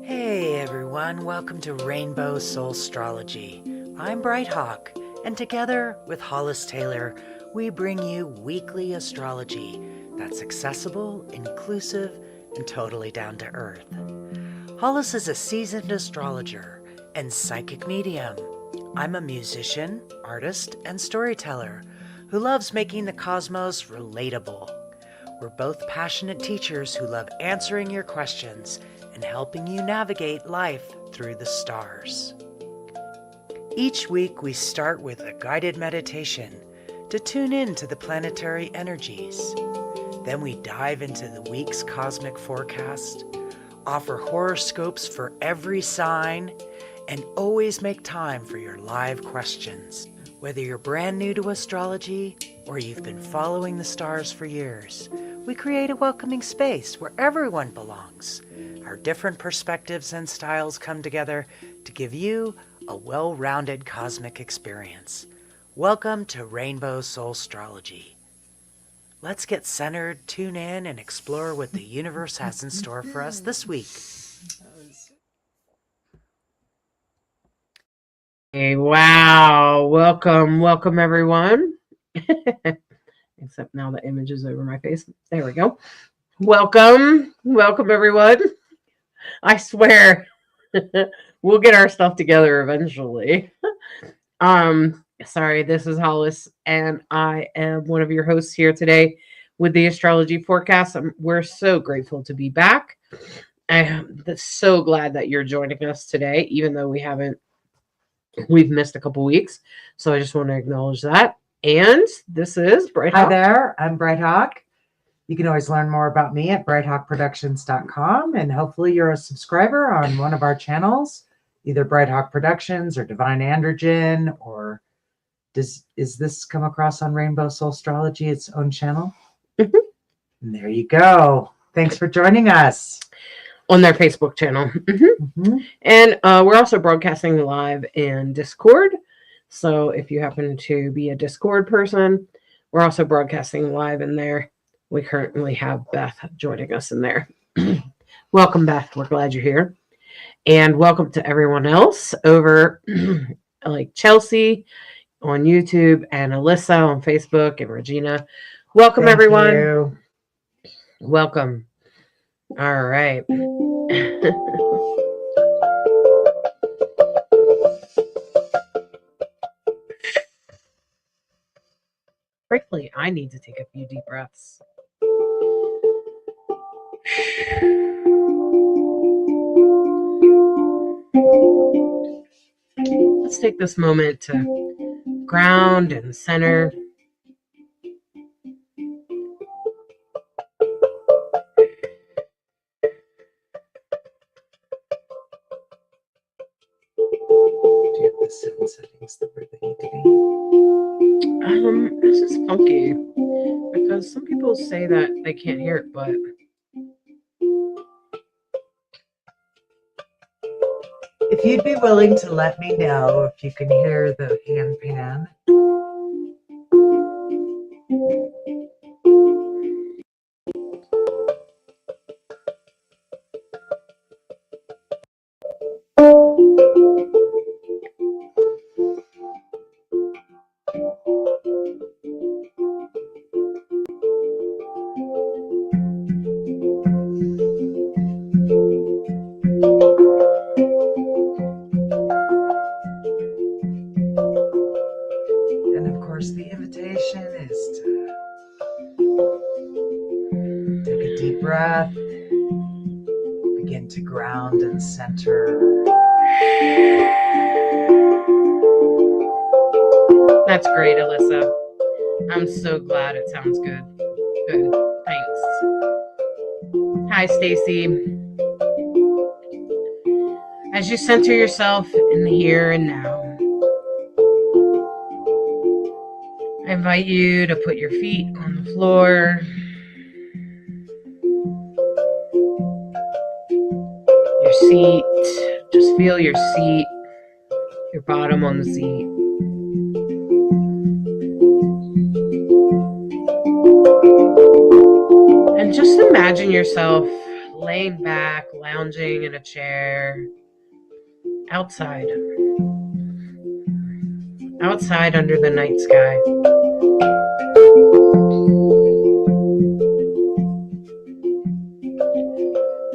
Hey everyone, welcome to Rainbow Soulstrology. I'm Brighthawk, and together with Hollis Taylor, we bring you weekly astrology that's accessible, inclusive, and totally down to earth. Hollis is a seasoned astrologer and psychic medium. I'm a musician, artist, and storyteller who loves making the cosmos relatable. We're both passionate teachers who love answering your questions and helping you navigate life through the stars. Each week we start with a guided meditation to tune in to the planetary energies. Then we dive into the week's cosmic forecast, offer horoscopes for every sign, and always make time for your live questions. Whether you're brand new to astrology or you've been following the stars for years, we create a welcoming space where everyone belongs. Our different perspectives and styles come together to give you a well-rounded cosmic experience. Welcome to Rainbow Soulstrology. Let's get centered, tune in, and explore what the universe has in store for us this week. Hey, wow. Welcome everyone. Except now the image is over my face. There we go. Welcome everyone. I swear we'll get our stuff together eventually. Sorry, this is Hollis, and I am one of your hosts here today with the Astrology Forecast. We're so grateful to be back. I'm so glad that you're joining us today, even though we've missed a couple weeks. So I just want to acknowledge that. And this is Brighthawk. Hi there, I'm Brighthawk. You can always learn more about me at brighthawkproductions.com, and hopefully you're a subscriber on one of our channels, either Brighthawk Productions or Divine Androgen, or is this come across on Rainbow Soulstrology, its own channel? Mm-hmm. And there you go. Thanks for joining us. On their Facebook channel. Mm-hmm. Mm-hmm. And we're also broadcasting live in Discord. So if you happen to be a Discord person, we're also broadcasting live in there. We currently have Beth joining us in there. Welcome, Beth. We're glad you're here. And welcome to everyone else over like Chelsea on YouTube and Alyssa on Facebook and Regina. Welcome, everyone. You. Welcome. All right. Frankly, I need to take a few deep breaths. Let's take this moment to ground and center. Do you have the sound settings that where they need to be? This is funky because some people say that they can't hear it, but if you'd be willing to let me know if you can hear the handpan. The invitation is to take a deep breath, begin to ground and center. That's great, Alyssa. I'm so glad it sounds good. Good. Thanks. Hi, Stacy. As you center yourself in the here and now, I invite you to put your feet on the floor. Your seat. Just feel your seat, your bottom on the seat. And just imagine yourself laying back, lounging in a chair, outside under the night sky.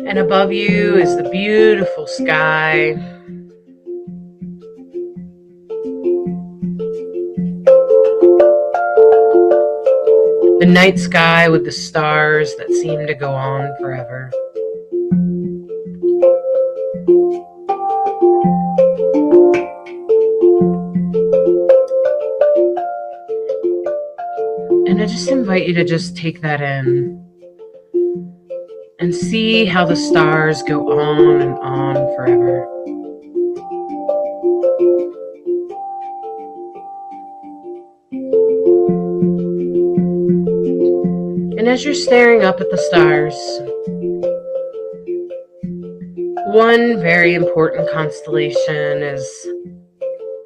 And above you is the beautiful sky. The night sky with the stars that seem to go on forever. And I just invite you to just take that in and see how the stars go on and on forever. And as you're staring up at the stars, one very important constellation is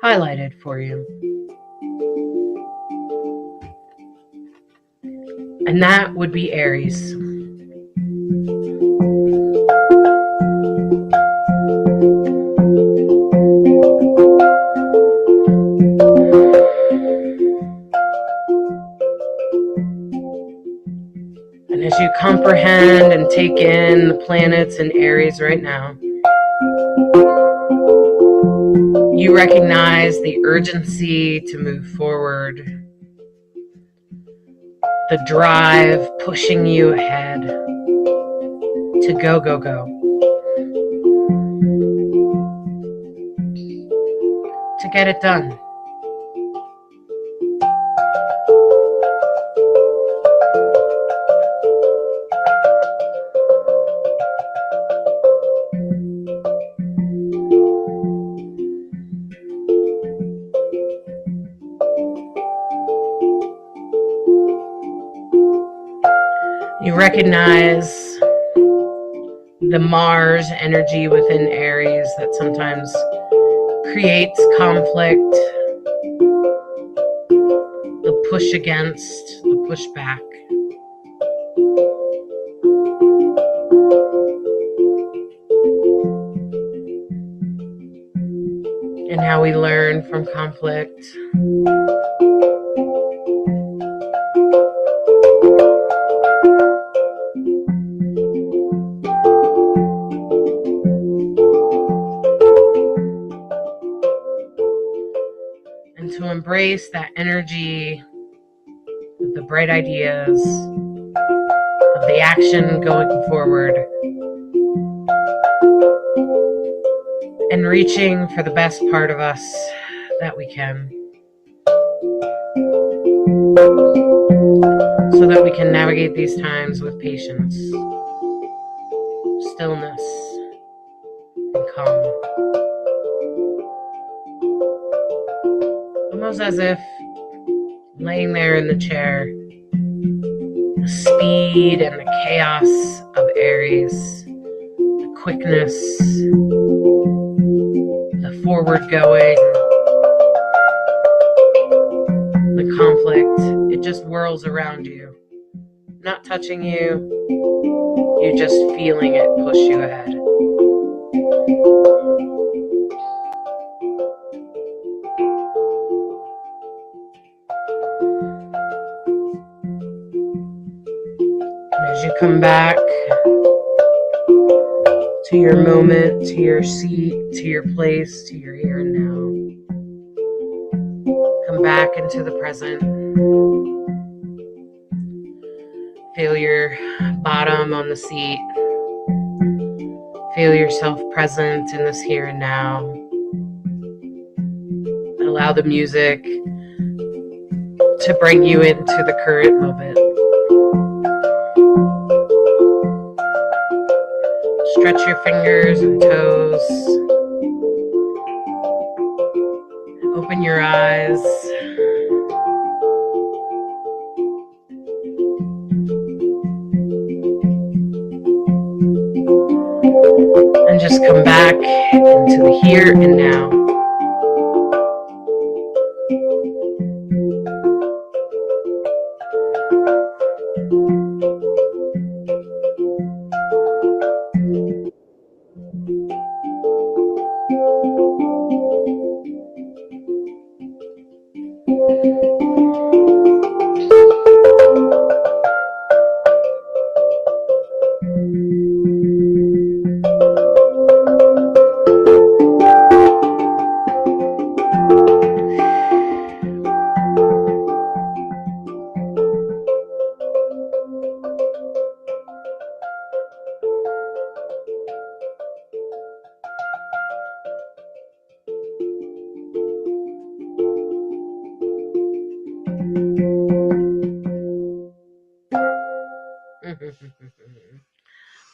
highlighted for you. And that would be Aries. And as you comprehend and take in the planets in Aries right now, you recognize the urgency to move forward, the drive pushing you ahead to go, go, go. To get it done. You recognize the Mars energy within Aries that sometimes creates conflict, the push against, the push back. And how we learn from conflict. To embrace that energy of the bright ideas, of the action going forward, and reaching for the best part of us that we can, so that we can navigate these times with patience, stillness, and calm. Almost as if laying there in the chair, the speed and the chaos of Aries, the quickness, the forward going, the conflict, it just whirls around you, not touching you, you're just feeling it push you ahead. As you come back to your moment, to your seat, to your place, to your here and now, come back into the present. Feel your bottom on the seat. Feel yourself present in this here and now. Allow the music to bring you into the current moment. Stretch your fingers and toes. Open your eyes. And just come back into the here and now.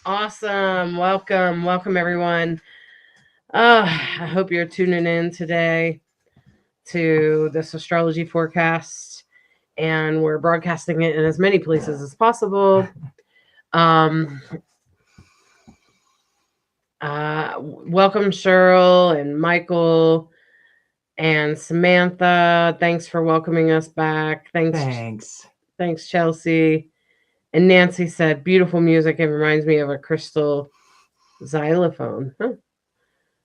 Awesome. Welcome everyone. I hope you're tuning in today to this astrology forecast, and we're broadcasting it in as many places as possible. Welcome Cheryl and Michael and Samantha. Thanks for welcoming us back. Thanks Chelsea. And Nancy said, beautiful music. It reminds me of a crystal xylophone. Huh.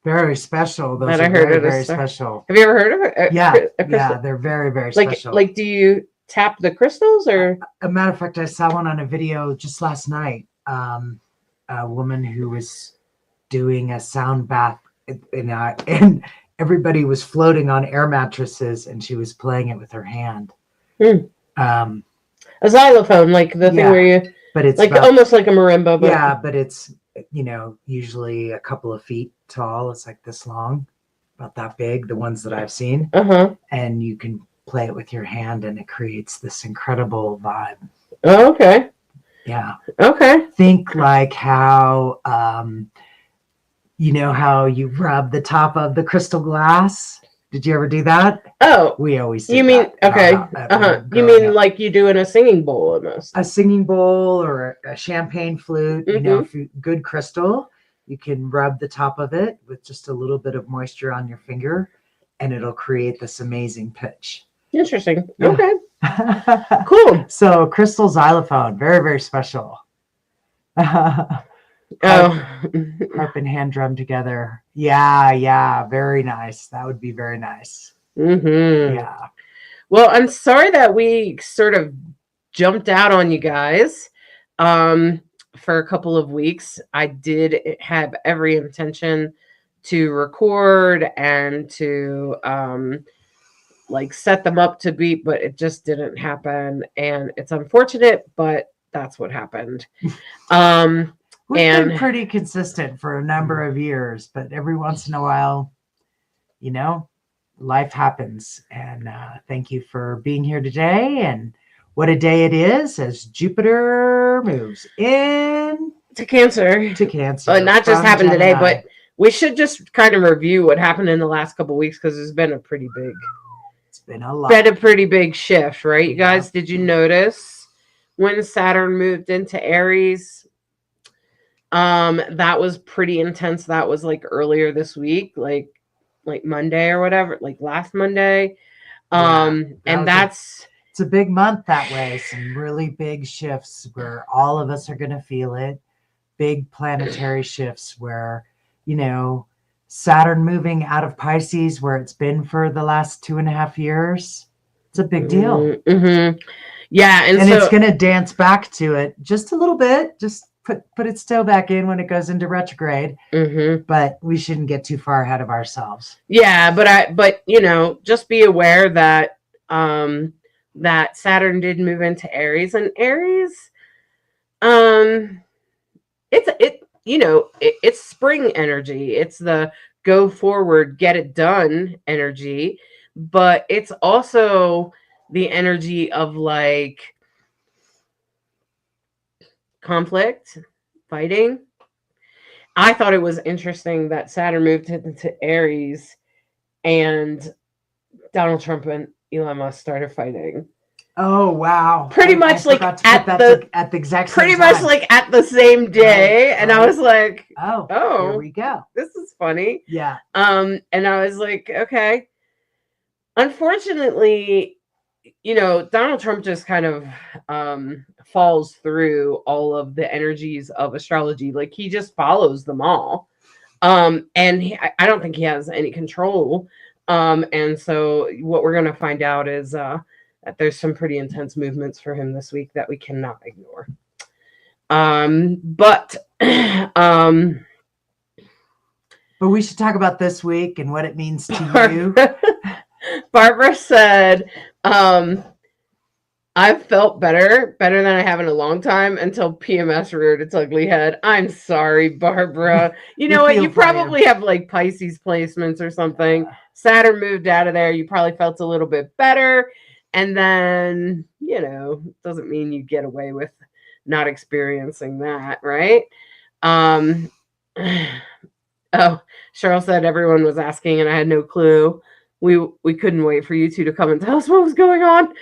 Very special. Those That are I heard very special. Have you ever heard of it? Yeah, they're very special. Like, do you tap the crystals or? A matter of fact, I saw one on a video just last night. A woman who was doing a sound bath, and everybody was floating on air mattresses, and she was playing it with her hand. A xylophone, like the thing where you, but it's like almost like a marimba. But but it's usually a couple of feet tall. It's like this long, about that big. The ones that I've seen, and you can play it with your hand, and it creates this incredible vibe. Oh, okay. Yeah. Okay. Think like how how you rub the top of the crystal glass. Did you ever do that? Oh, we always did. You mean that You mean like you do in a singing bowl almost? A singing bowl or a champagne flute. Good crystal. You can rub the top of it with just a little bit of moisture on your finger, and it'll create this amazing pitch. Interesting. Yeah. Okay. Cool. So crystal xylophone, very special. Harp and hand drum together. Yeah, very nice. That would be very nice. Yeah. Well, I'm sorry that we sort of jumped out on you guys for a couple of weeks. I did have every intention to record and to set them up to beat, but it just didn't happen, and it's unfortunate, but that's what happened. We've been pretty consistent for a number of years, but every once in a while, life happens. And thank you for being here today. And what a day it is as Jupiter moves in to Cancer. But not just happened today, but we should just kind of review what happened in the last couple of weeks, because it's been a pretty big shift, right? You guys, did you notice when Saturn moved into Aries? That was pretty intense. That was like earlier this week, like Monday or whatever, like last Monday. And it's a big month that way. Some really big shifts where all of us are going to feel it. Big planetary shifts where, Saturn moving out of Pisces, where it's been for the last 2.5 years. It's a big deal. Yeah. And it's going to dance back to it just a little bit. Just put its toe back in when it goes into retrograde. But we shouldn't get too far ahead of ourselves. Yeah, but just be aware that that Saturn did move into Aries, and Aries, it's spring energy. It's the go forward, get it done energy, but it's also the energy of like conflict, fighting. I thought it was interesting that Saturn moved into Aries and Donald Trump and Elon Musk started fighting. Oh wow! Pretty much like at the exact same pretty much like at the same day, and I was like, "Oh, here we go. This is funny." Yeah. And I was like, "Okay." Unfortunately, Donald Trump just kind of falls through all of the energies of astrology. Like he just follows them all, and I don't think he has any control. And so what we're gonna find out is that there's some pretty intense movements for him this week that we cannot ignore. But we should talk about this week and what it means to you. Barbara said, I've felt better than I have in a long time until PMS reared its ugly head. I'm sorry, Barbara. You know what? You probably have like Pisces placements or something. Saturn moved out of there. You probably felt a little bit better. And then, doesn't mean you get away with not experiencing that, right? Oh, Cheryl said everyone was asking and I had no clue. We couldn't wait for you two to come and tell us what was going on.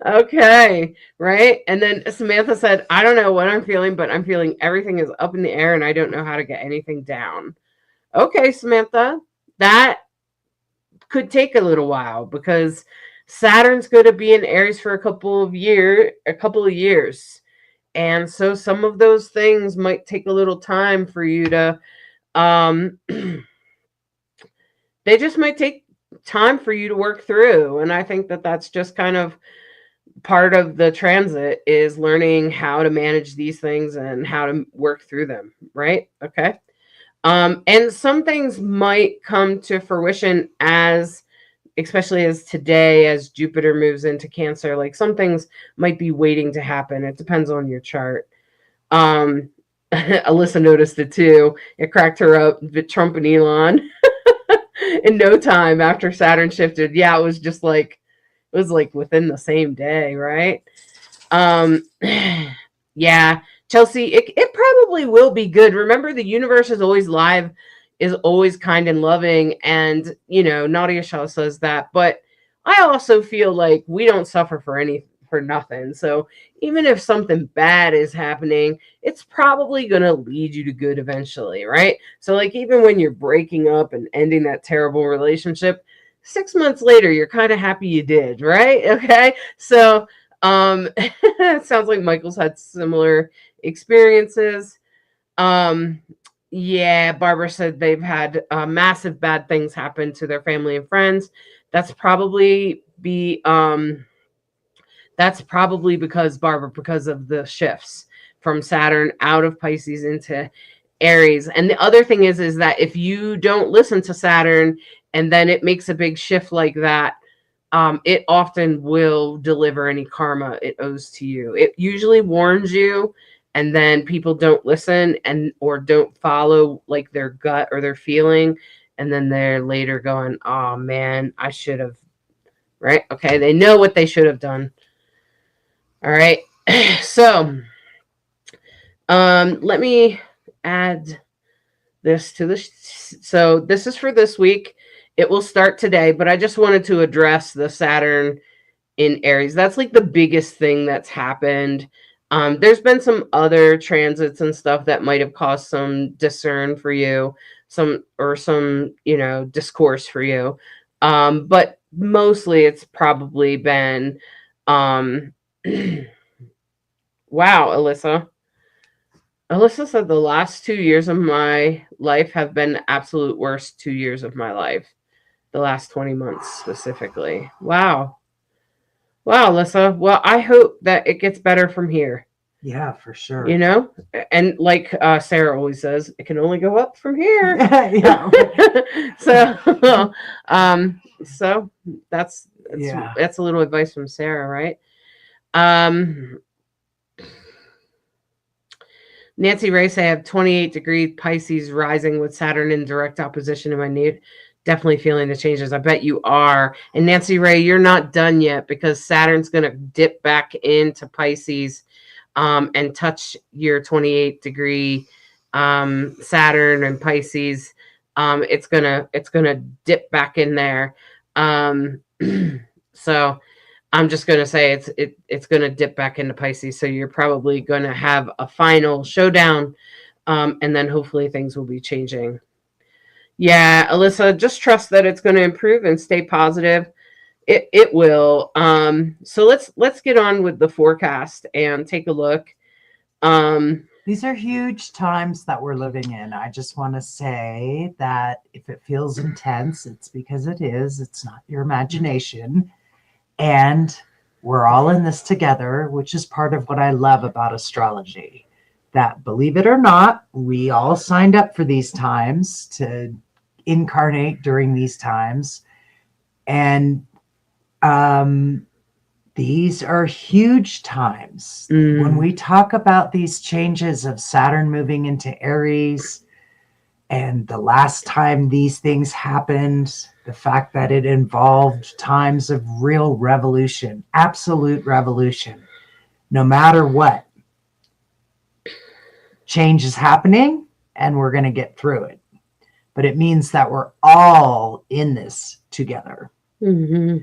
Okay, right? And then Samantha said, I don't know what I'm feeling, but I'm feeling everything is up in the air and I don't know how to get anything down. Okay, Samantha, that could take a little while because Saturn's going to be in Aries for a couple of years. And so some of those things might take a little time for you to they just might take time for you to work through. And I think that that's just kind of part of the transit, is learning how to manage these things and how to work through them, right? Okay. And some things might come to fruition especially as today, as Jupiter moves into Cancer, like some things might be waiting to happen. It depends on your chart. Alyssa noticed it too. It cracked her up, Trump and Elon in no time after Saturn shifted. Yeah, it was within the same day, right? Yeah, Chelsea, it probably will be good. Remember, the universe is always live, is always kind and loving. And, Nadia Shaw says that. But I also feel like we don't suffer for nothing. So even if something bad is happening, it's probably going to lead you to good eventually, right? So like even when you're breaking up and ending that terrible relationship, 6 months later, you're kind of happy you did, right? Okay. So it sounds like Michael's had similar experiences. Yeah, Barbara said they've had massive bad things happen to their family and friends. That's probably because of the shifts from Saturn out of Pisces into Aries. And the other thing is that if you don't listen to Saturn and then it makes a big shift like that, it often will deliver any karma it owes to you. It usually warns you, and then people don't listen or don't follow like their gut or their feeling, and then they're later going, oh man, I should have, right? Okay, they know what they should have done. All right. So let me add this to this. So this is for this week. It will start today, but I just wanted to address the Saturn in Aries. That's like the biggest thing that's happened. There's been some other transits and stuff that might have caused some discern for you, some discourse for you. But mostly it's probably been, wow, Alyssa. Alyssa said the last 2 years of my life have been the absolute worst 2 years of my life. The last 20 months specifically. Wow. Wow, Alyssa. Well, I hope that it gets better from here. Yeah, for sure. And like Sarah always says, it can only go up from here. Yeah. So that's a little advice from Sarah, right? Nancy Ray say I have 28-degree Pisces rising with Saturn in direct opposition to my natal. Definitely feeling the changes. I bet you are. And Nancy Ray, you're not done yet, because Saturn's going to dip back into Pisces and touch your 28-degree Saturn and Pisces. It's gonna dip back in there. So I'm just going to say it's going to dip back into Pisces. So you're probably going to have a final showdown, and then hopefully things will be changing. Yeah, Alyssa, just trust that it's going to improve and stay positive. It will. So let's get on with the forecast and take a look. These are huge times that we're living in. I just want to say that if it feels intense, it's because it is. It's not your imagination. And we're all in this together, which is part of what I love about astrology. That, believe it or not, we all signed up for these times to incarnate during these times. And these are huge times. When we talk about these changes of Saturn moving into Aries, and the last time these things happened, the fact that it involved times of real revolution, absolute revolution. no matter what, change is happening and we're going to get through it. But it means that we're all in this together. Mm-hmm.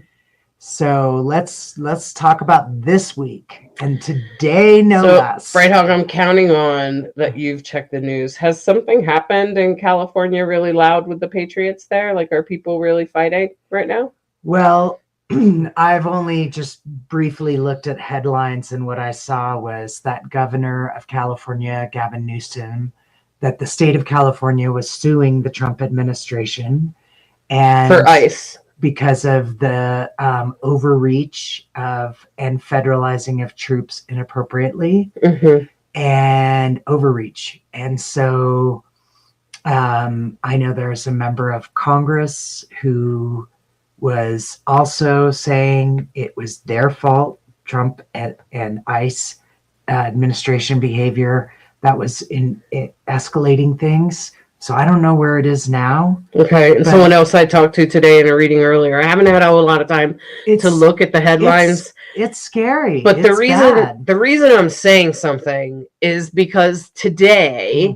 So let's talk about this week. And today, no So, less. Bright Hog, I'm counting on that you've checked the news. Has something happened in California really loud with the Patriots there? Like, are people really fighting right now? Well, I've only just briefly looked at headlines, and what I saw was that Governor of California, Gavin Newsom, that the state of California was suing the Trump administration and For ICE. because of the overreach and federalizing of troops inappropriately and overreach. And so I know there's a member of Congress who was also saying it was their fault, Trump and ICE administration behavior that was in escalating things. So I don't know where it is now. Okay, and someone else I talked to today in a reading earlier. I haven't had a whole lot of time to look at the headlines. It's scary. But the reason I'm saying something is because today,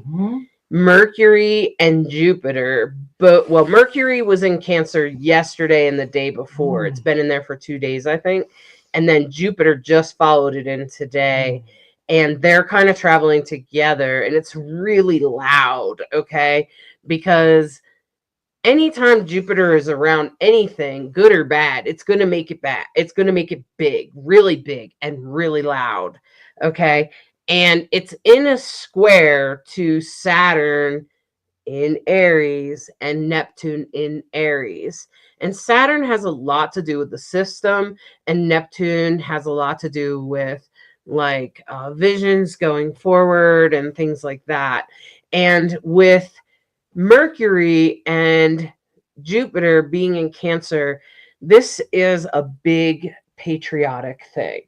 Mercury and Jupiter, Mercury was in Cancer yesterday and the day before. It's been in there for 2 days, I think. And then Jupiter just followed it in today. And they're kind of traveling together, and it's really loud, okay? Because anytime Jupiter is around anything, good or bad, it's going to make it bad. It's going to make it big, and really loud, okay? And it's in a square to Saturn in Aries and Neptune in Aries. And Saturn has a lot to do with the system, and Neptune has a lot to do with like visions going forward and things like that. And with Mercury and Jupiter being in Cancer, this is a big patriotic thing.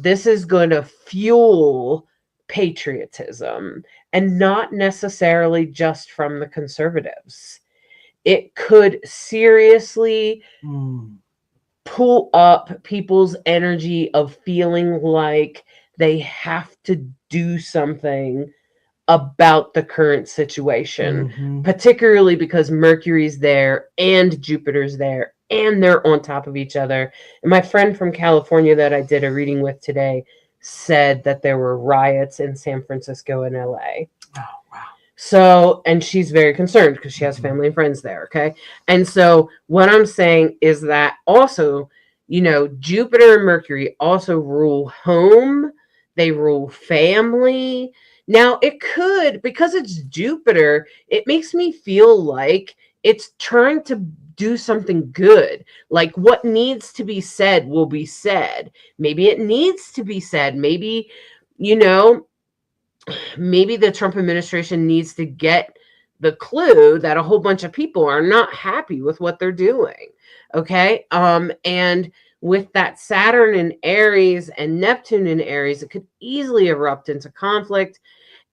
This is going to fuel patriotism, and not necessarily just from the conservatives. It could seriously pull up people's energy of feeling like they have to do something about the current situation, particularly because Mercury's there and Jupiter's there and they're on top of each other. And my friend from California that I did a reading with today said that there were riots in San Francisco and LA. Oh, wow. So, and she's very concerned because she has family and friends there, okay? And so what I'm saying is that also, you know, Jupiter and Mercury also rule home. They rule family. Now, it could, because it's Jupiter, it makes me feel like it's trying to do something good. Like what needs to be said will be said. Maybe it needs to be said. Maybe, you know, maybe the Trump administration needs to get the clue that a whole bunch of people are not happy with what they're doing. Okay. And with that Saturn in Aries and Neptune in Aries, it could easily erupt into conflict,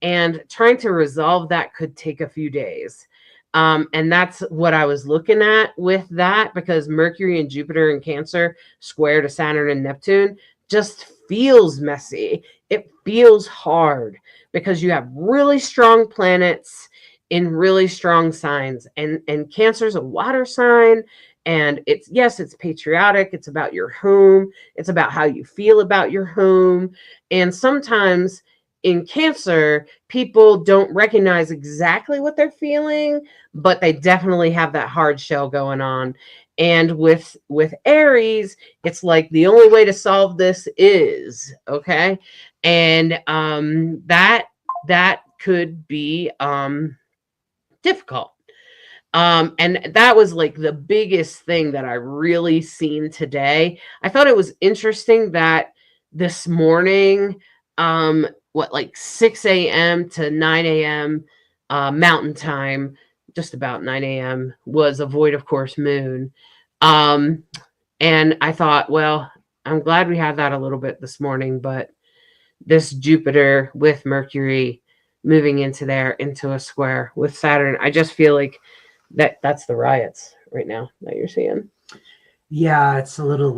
and trying to resolve that could take a few days. And that's what I was looking at with that, because Mercury and Jupiter in Cancer square to Saturn and Neptune just feels messy. It feels hard because you have really strong planets in really strong signs, and Cancer's a water sign. And it's patriotic. It's about your home. It's about how you feel about your home. And sometimes in Cancer, people don't recognize exactly what they're feeling, but they definitely have that hard shell going on. And with Aries, it's like the only way to solve this is, okay? And that could be difficult. And that was like the biggest thing that I really seen today. I thought it was interesting that this morning, like 6 a.m. to 9 a.m. Mountain time, just about 9 a.m. was a void of course moon. And I thought, well, I'm glad we had that a little bit this morning, but this Jupiter with Mercury moving into a square with Saturn, I just feel like that's the riots right now that you're seeing. Yeah, it's a little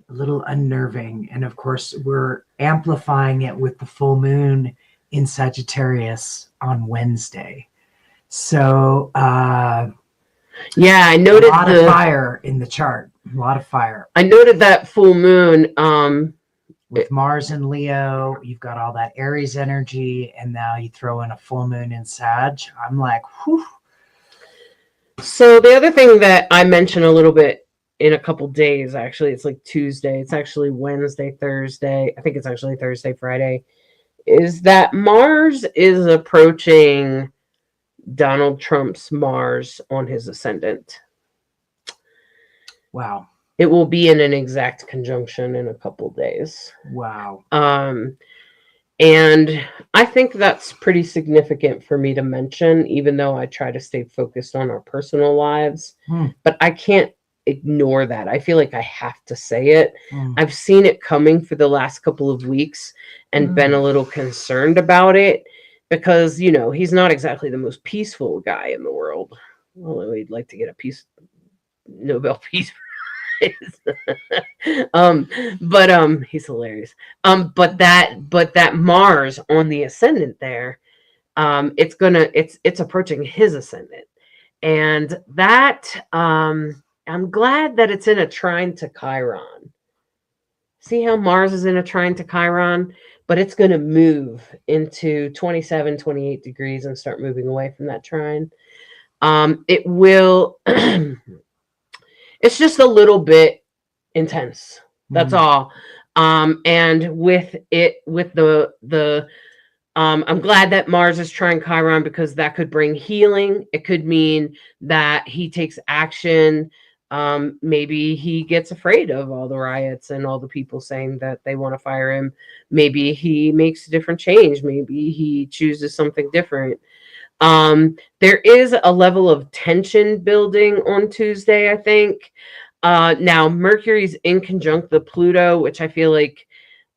a little unnerving. And of course, we're amplifying it with the full moon in Sagittarius on Wednesday. So, yeah, I a noted lot of fire in the chart. A lot of fire. I noted that full moon. With Mars and Leo, you've got all that Aries energy, and now you throw in a full moon in Sag. I'm like, whew. So the other thing that I mentioned a little bit in a couple days, actually, it's like Tuesday. It's actually Wednesday, Thursday. I think it's actually Thursday, Friday. Is that Mars is approaching Donald Trump's Mars on his ascendant. Wow. It will be in an exact conjunction in a couple days. Wow. And I think that's pretty significant for me to mention, even though I try to stay focused on our personal lives. But I can't ignore that. I feel like I have to say it. I've seen it coming for the last couple of weeks and been a little concerned about it because, you know, he's not exactly the most peaceful guy in the world. Although he'd like to get a Nobel Peace Prize. He's hilarious. But that Mars on the ascendant there, it's approaching his ascendant, and that I'm glad that it's in a trine to Chiron. See how Mars is in a trine to Chiron, but it's going to move into 27, 28 degrees and start moving away from that trine. It will. It's just a little bit intense. That's all. And with the I'm glad that Mars is trying Chiron because that could bring healing. It could mean that he takes action. Maybe he gets afraid of all the riots and all the people saying that they want to fire him. Maybe he makes a different change. Maybe he chooses something different. There is a level of tension building on Tuesday, I think. Now Mercury's in conjunct the Pluto, which I feel like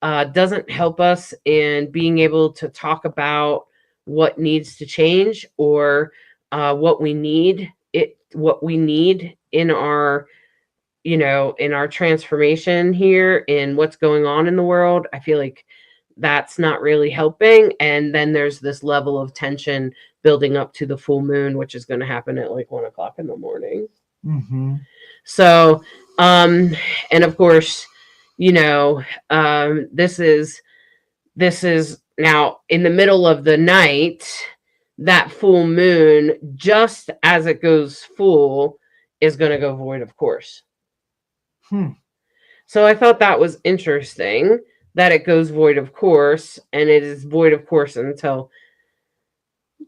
doesn't help us in being able to talk about what needs to change or what we need in our, in our transformation here in what's going on in the world. I feel like that's not really helping. And then there's this level of tension building up to the full moon, which is going to happen at like 1:00 in the morning. So, and of course, this is now in the middle of the night, that full moon, just as it goes full, is going to go void of course. So I thought that was interesting that it goes void of course, and it is void of course until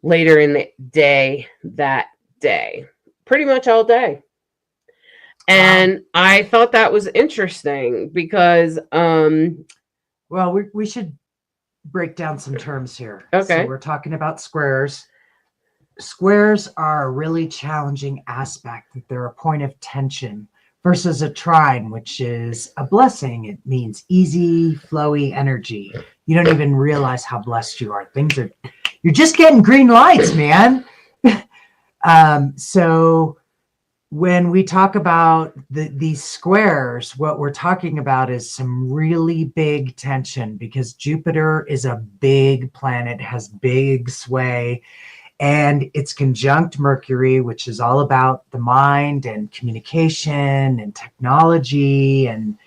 later in the day, that day, pretty much all day. And I thought that was interesting because well, we should break down some terms here. Okay. So we're talking about squares. Squares are a really challenging aspect, that they're a point of tension, versus a trine, which is a blessing. It means easy, flowy energy. You don't even realize how blessed you are. You're just getting green lights, man. So when we talk about these squares, what we're talking about is some really big tension, because Jupiter is a big planet, has big sway, and it's conjunct Mercury, which is all about the mind and communication and technology, and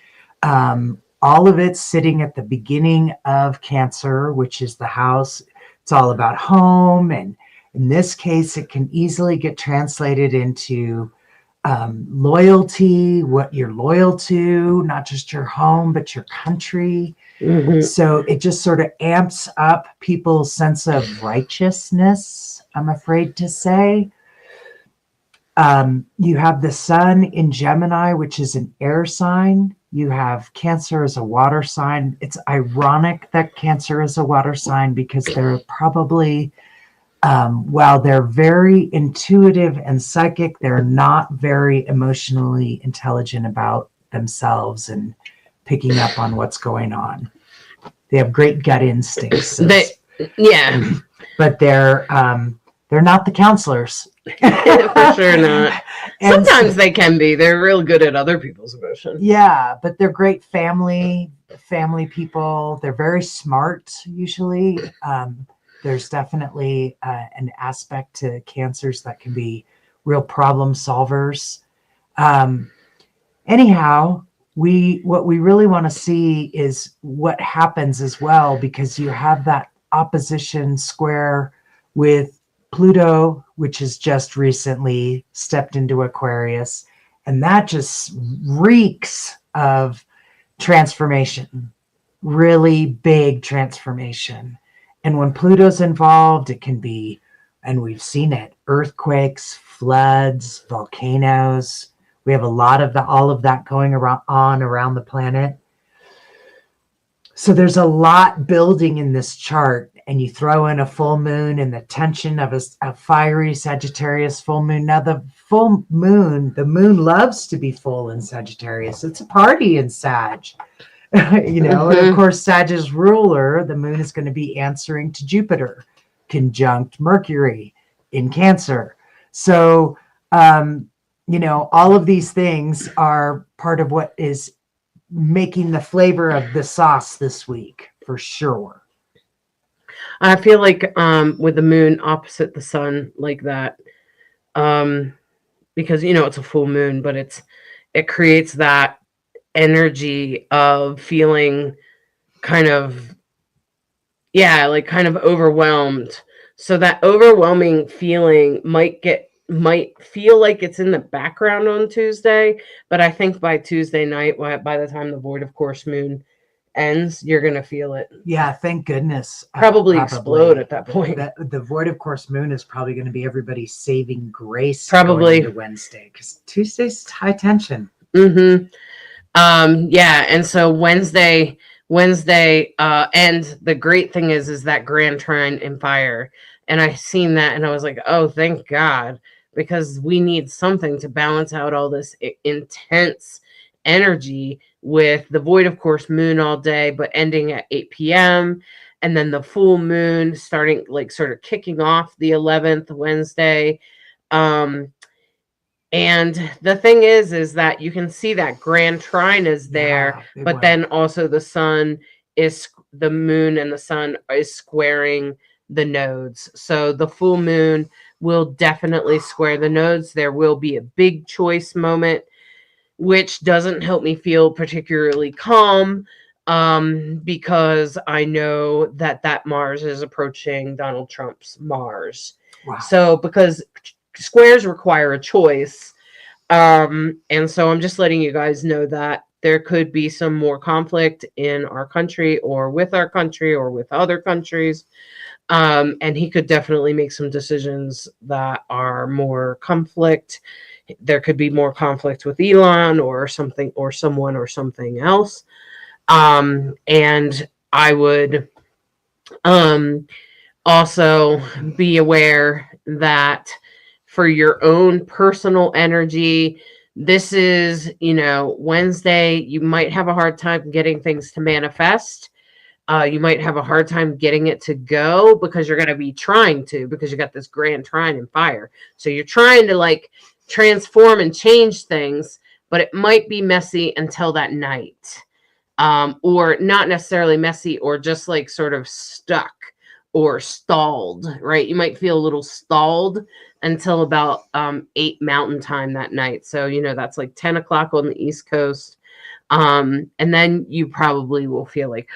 all of it sitting at the beginning of Cancer, which is the house. It's all about home. And in this case, it can easily get translated into loyalty, what you're loyal to, not just your home, but your country. So it just sort of amps up people's sense of righteousness, I'm afraid to say. You have the sun in Gemini, which is an air sign. You have Cancer as a water sign. It's ironic that Cancer is a water sign, because they're probably, while they're very intuitive and psychic, they're not very emotionally intelligent about themselves and picking up on what's going on. They have great gut instincts. Yeah. But they're not the counselors. For sure not. And Sometimes they can be. They're real good at other people's emotions. yeah, but they're great family people. They're very smart usually. There's definitely an aspect to cancers that can be real problem solvers. Anyhow, what we really want to see is what happens as well, because you have that opposition square with Pluto, which has just recently stepped into Aquarius, and that just reeks of transformation, really big transformation. And when Pluto's involved, it can be, and we've seen it, earthquakes, floods, volcanoes. We have a lot of all of that going around the planet. So there's a lot building in this chart, and you throw in a full moon and the tension of a fiery Sagittarius full moon. Now the moon loves to be full in Sagittarius. It's a party in Sag. And of course, Sag's ruler, the moon, is going to be answering to Jupiter, conjunct Mercury in Cancer. So, all of these things are part of what is making the flavor of the sauce this week, for sure. I feel like with the moon opposite the sun like that, because it's a full moon, but it creates that energy of feeling kind of overwhelmed. So that overwhelming feeling might feel like it's in the background on Tuesday, but I think by Tuesday night, by the time the void of course moon ends, you're gonna feel it. Yeah, thank goodness. Probably explode at that point. The void of course moon is probably going to be everybody's saving grace. Probably going into Wednesday, because Tuesday's high tension. Yeah, and so Wednesday, and the great thing is that grand trine in fire, and I seen that, and I was like, oh, thank God, because we need something to balance out all this intense energy with the void of course moon all day, but ending at 8 p.m. and then the full moon starting, sort of kicking off the 11th Wednesday. And the thing is that you can see that grand trine is there, but then also the moon and the sun is squaring the nodes. So the full moon will definitely square the nodes. There will be a big choice moment, which doesn't help me feel particularly calm, because I know that Mars is approaching Donald Trump's Mars. Wow. So because squares require a choice. And so I'm just letting you guys know that there could be some more conflict in our country or with other countries. And he could definitely make some decisions that are more conflict. There could be more conflict with Elon or something or someone or something else. And I would also be aware that for your own personal energy, this is, Wednesday, you might have a hard time getting things to manifest. You might have a hard time getting it to go because you're going to be trying to, because you got this grand trine in fire. So you're trying to transform and change things, but it might be messy until that night. Or not necessarily messy, or just sort of stuck or stalled, right? You might feel a little stalled until about 8 Mountain Time that night. So, that's 10 o'clock on the East Coast. And then you probably will feel like,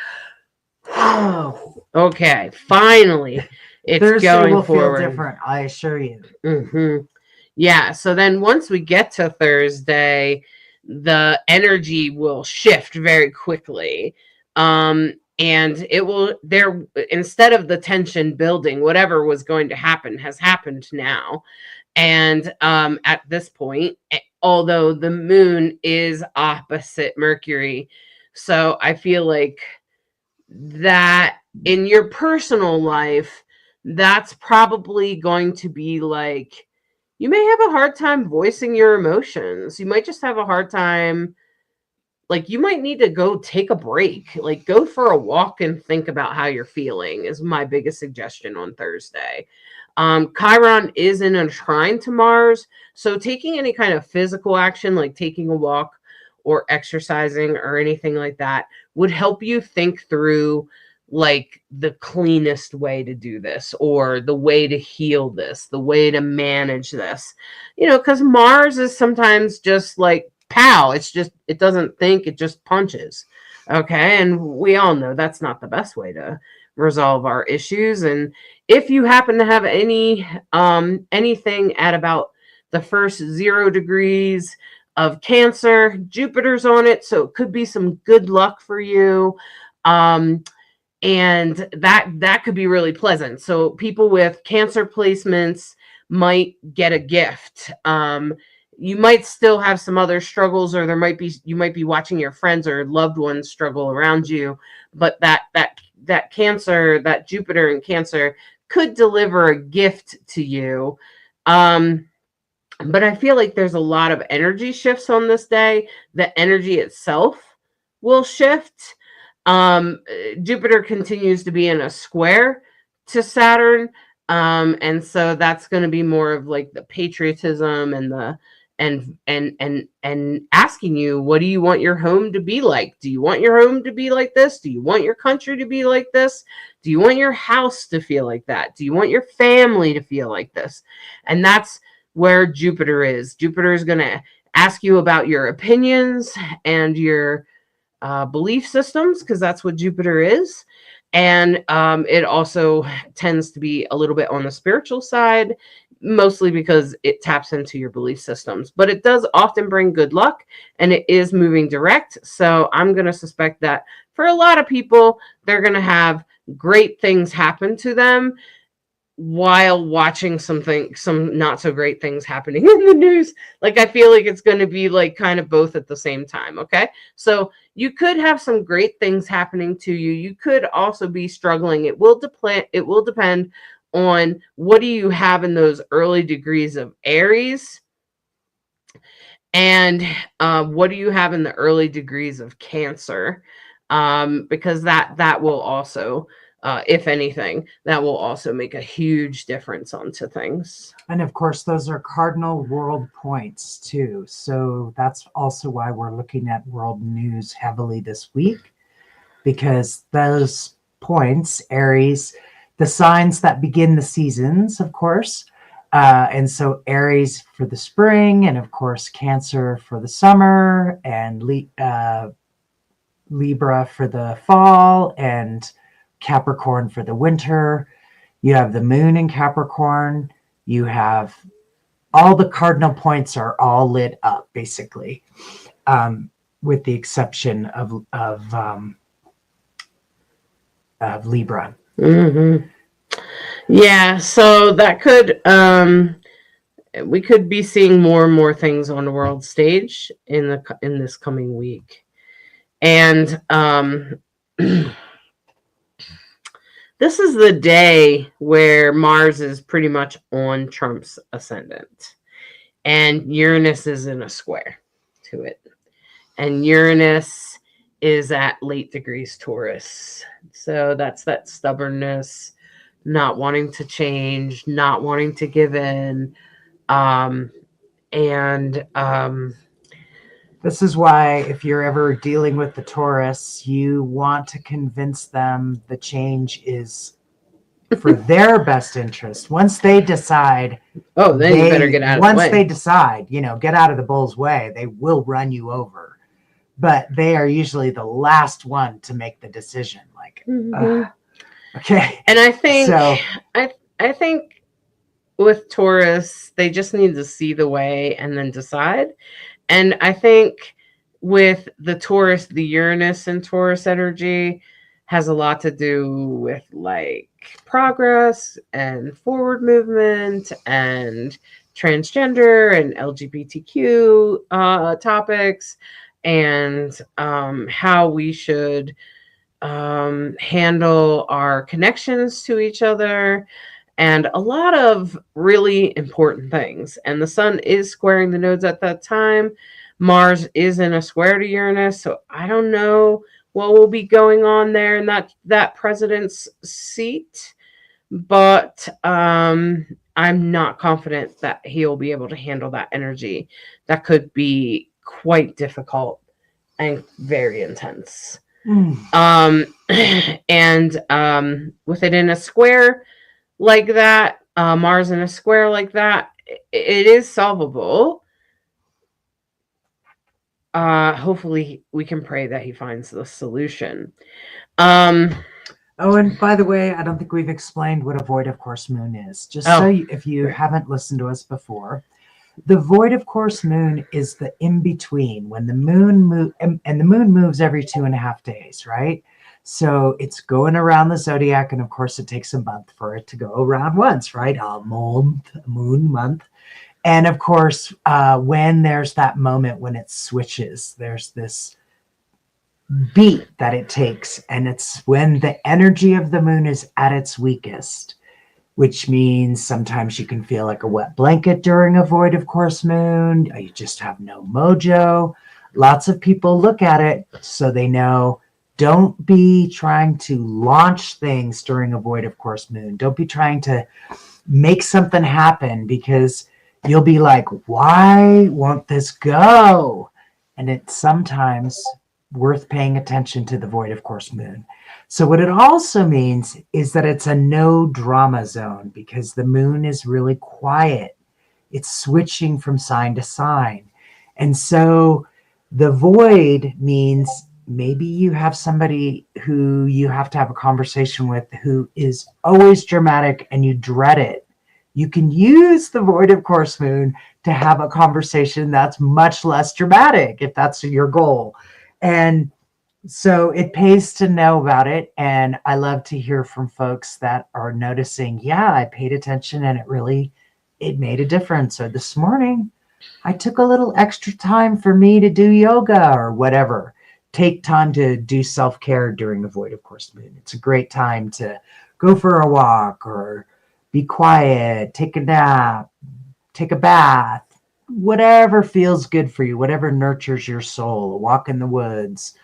oh, okay, finally, it's Thursday going will forward. Feel different, I assure you. Yeah, so then once we get to Thursday, the energy will shift very quickly. And it will instead of the tension building, whatever was going to happen has happened now. And at this point, although the moon is opposite Mercury, so I feel like that in your personal life, that's probably going to be you may have a hard time voicing your emotions. You might just have a hard time. You might need to go take a break, go for a walk and think about how you're feeling is my biggest suggestion on Thursday. Chiron is in a trine to Mars. So taking any kind of physical action, like taking a walk or exercising or anything like that, would help you think through like the cleanest way to do this, or the way to heal this, the way to manage this, because Mars is sometimes just like pow, it doesn't think, it just punches. Okay. And we all know that's not the best way to resolve our issues. And if you happen to have anything at about the first 0 degrees of Cancer, Jupiter's on it, so it could be some good luck for you. And that could be really pleasant. So people with Cancer placements might get a gift. You might still have some other struggles, or you might be watching your friends or loved ones struggle around you, but that Cancer, that Jupiter in Cancer, could deliver a gift to you. But I feel like there's a lot of energy shifts on this day. The energy itself will shift. Jupiter continues to be in a square to Saturn. And so that's going to be more of like the patriotism and the and asking you, what do you want your home to be like? Do you want your home to be like this? Do you want your country to be like this? Do you want your house to feel like that? Do you want your family to feel like this? And that's where Jupiter is. Jupiter is going to ask you about your opinions and your belief systems, because that's what Jupiter is. And it also tends to be a little bit on the spiritual side, mostly because it taps into your belief systems. But it does often bring good luck, and it is moving direct. So I'm going to suspect that for a lot of people, they're going to have great things happen to them while watching some not so great things happening in the news. Like, I feel like it's going to be like kind of both at the same time. Okay. So you could have some great things happening to you. You could also be struggling. It will depend on what do you have in those early degrees of Aries, and what do you have in the early degrees of Cancer, because that will also, if anything, that will also make a huge difference onto things. And of course, those are cardinal world points too. So that's also why we're looking at world news heavily this week, because those points, Aries, the signs that begin the seasons, of course. And so Aries for the spring, and of course Cancer for the summer, and Libra for the fall, and Capricorn for the winter. You have the moon in Capricorn. You have all the cardinal points are all lit up, basically, with the exception of Libra. Mm-hmm. Yeah, so that could we could be seeing more and more things on the world stage in this coming week. And this is the day where Mars is pretty much on Trump's ascendant, and Uranus is in a square to it. And Uranus is at late degrees Taurus. So that's that stubbornness, not wanting to change, not wanting to give in. This is why, if you're ever dealing with the Taurus, you want to convince them the change is for their best interest. Once they decide, then you better get out of the way. Once they decide, get out of the bull's way, they will run you over. But they are usually the last one to make the decision. Like, okay. And I think I think with Taurus, they just need to see the way and then decide. And I think with the Taurus, the Uranus and Taurus energy has a lot to do with like progress and forward movement and transgender and LGBTQ topics, and how we should handle our connections to each other, and a lot of really important things. And the sun is squaring the nodes at that time. Mars is in a square to Uranus, so I don't know what will be going on there in that president's seat. but I'm not confident that he'll be able to handle that energy. That could be quite difficult and very intense. And with it in a square like that, Mars in a square like that, it is solvable. Hopefully we can pray that he finds the solution. Oh, and by the way, I don't think we've explained what a void of course moon is. Just so if you haven't listened to us before, the void of course moon is the in-between when the moon and the moon moves every 2.5 days, right? So it's going around the zodiac, and of course it takes a month for it to go around once, right? A moon month. And of course, when there's that moment when it switches, there's this beat that it takes, and it's when the energy of the moon is at its weakest, which means sometimes you can feel like a wet blanket during a void of course moon. You just have no mojo. Lots of people look at it so they know, don't be trying to launch things during a void of course moon. Don't be trying to make something happen, because you'll be like, why won't this go? And it's sometimes worth paying attention to the void of course moon. So what it also means is that it's a no drama zone, because the moon is really quiet. It's switching from sign to sign. And so the void means maybe you have somebody who you have to have a conversation with who is always dramatic and you dread it. You can use the void of course moon to have a conversation that's much less dramatic, if that's your goal. And so it pays to know about it. And I love to hear from folks that are noticing, yeah, I paid attention and it made a difference. So this morning I took a little extra time for me to do yoga or whatever. Take time to do self-care during the void of course moon. It's a great time to go for a walk or be quiet, take a nap, take a bath, whatever feels good for you, whatever nurtures your soul, a walk in the woods,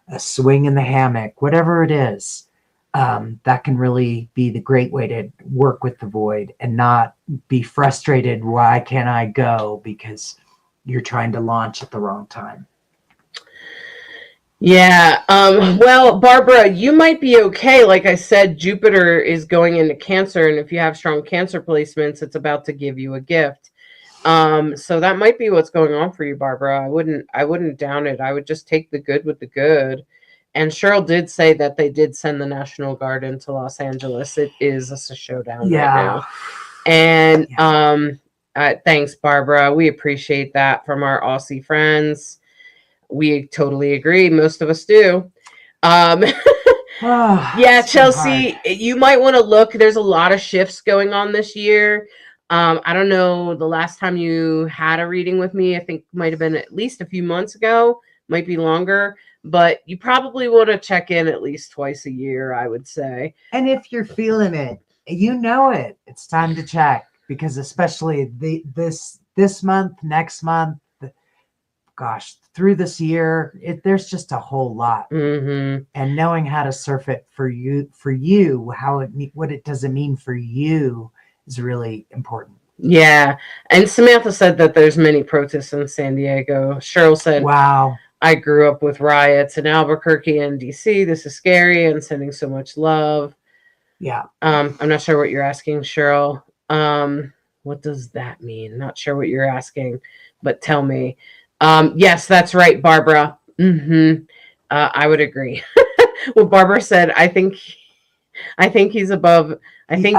a swing in the hammock, whatever it is, that can really be the great way to work with the void and not be frustrated. Why can't I go? Because you're trying to launch at the wrong time. Yeah. Well, Barbara, you might be okay. Like I said, Jupiter is going into Cancer, and if you have strong Cancer placements, it's about to give you a gift. So that might be what's going on for you, Barbara. I wouldn't down it. I would just take the good with the good. And Cheryl did say that they did send the National Guard into Los Angeles. It is a showdown right now. And thanks, Barbara. We appreciate that from our Aussie friends. We totally agree. Most of us do. Yeah, Chelsea, you might want to look. There's a lot of shifts going on this year. I don't know, the last time you had a reading with me, I think might have been at least a few months ago, might be longer, but you probably want to check in at least twice a year, I would say. And if you're feeling it, you know it, it's time to check, because especially this month, next month, gosh, through this year, there's just a whole lot. And knowing how to surf it for you, what it doesn't mean for you is really important. Yeah. And Samantha said that there's many protests in San Diego. Cheryl said, wow, I grew up with riots in Albuquerque and DC. This is scary, and sending so much love. Yeah. I'm not sure what you're asking, Cheryl. What does that mean? Not sure what you're asking, but tell me. Yes, that's right, Barbara. I would agree. Well, Barbara said, I think he's above. I think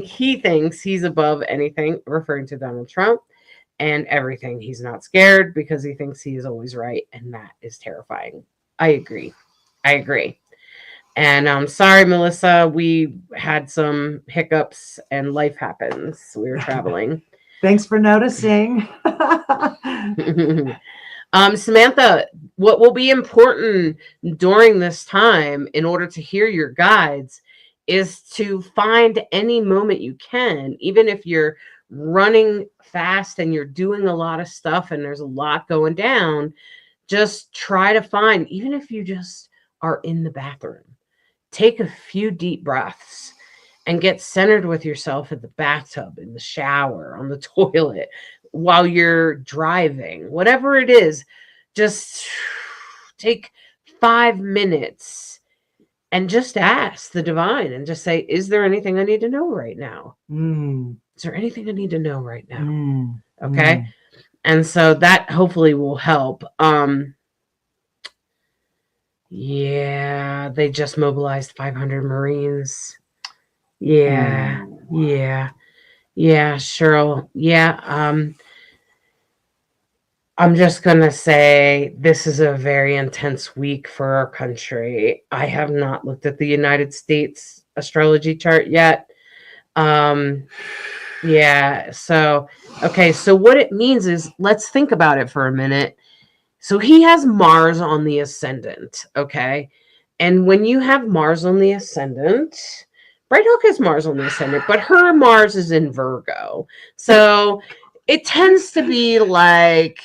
he thinks he's above anything, referring to Donald Trump, and everything. He's not scared because he thinks he is always right, and that is terrifying. I agree. And I'm sorry, Melissa, we had some hiccups and life happens. We were traveling. Thanks for noticing. Samantha, what will be important during this time in order to hear your guides is to find any moment you can, even if you're running fast and you're doing a lot of stuff and there's a lot going down, just try to find, even if you just are in the bathroom, take a few deep breaths and get centered with yourself in the bathtub, in the shower, on the toilet, while you're driving, whatever it is. Just take 5 minutes and just ask the divine and just say, is there anything I need to know right now? Is there anything I need to know right now? Okay. And so that hopefully will help. Yeah, they just mobilized 500 Marines. Yeah, Cheryl. Yeah, I'm just going to say this is a very intense week for our country. I have not looked at the United States astrology chart yet. Yeah, so, okay, so what it means is, let's think about it for a minute. So he has Mars on the ascendant, okay? And when you have Mars on the ascendant, Bright Hawk has Mars on the ascendant, but her Mars is in Virgo. So it tends to be like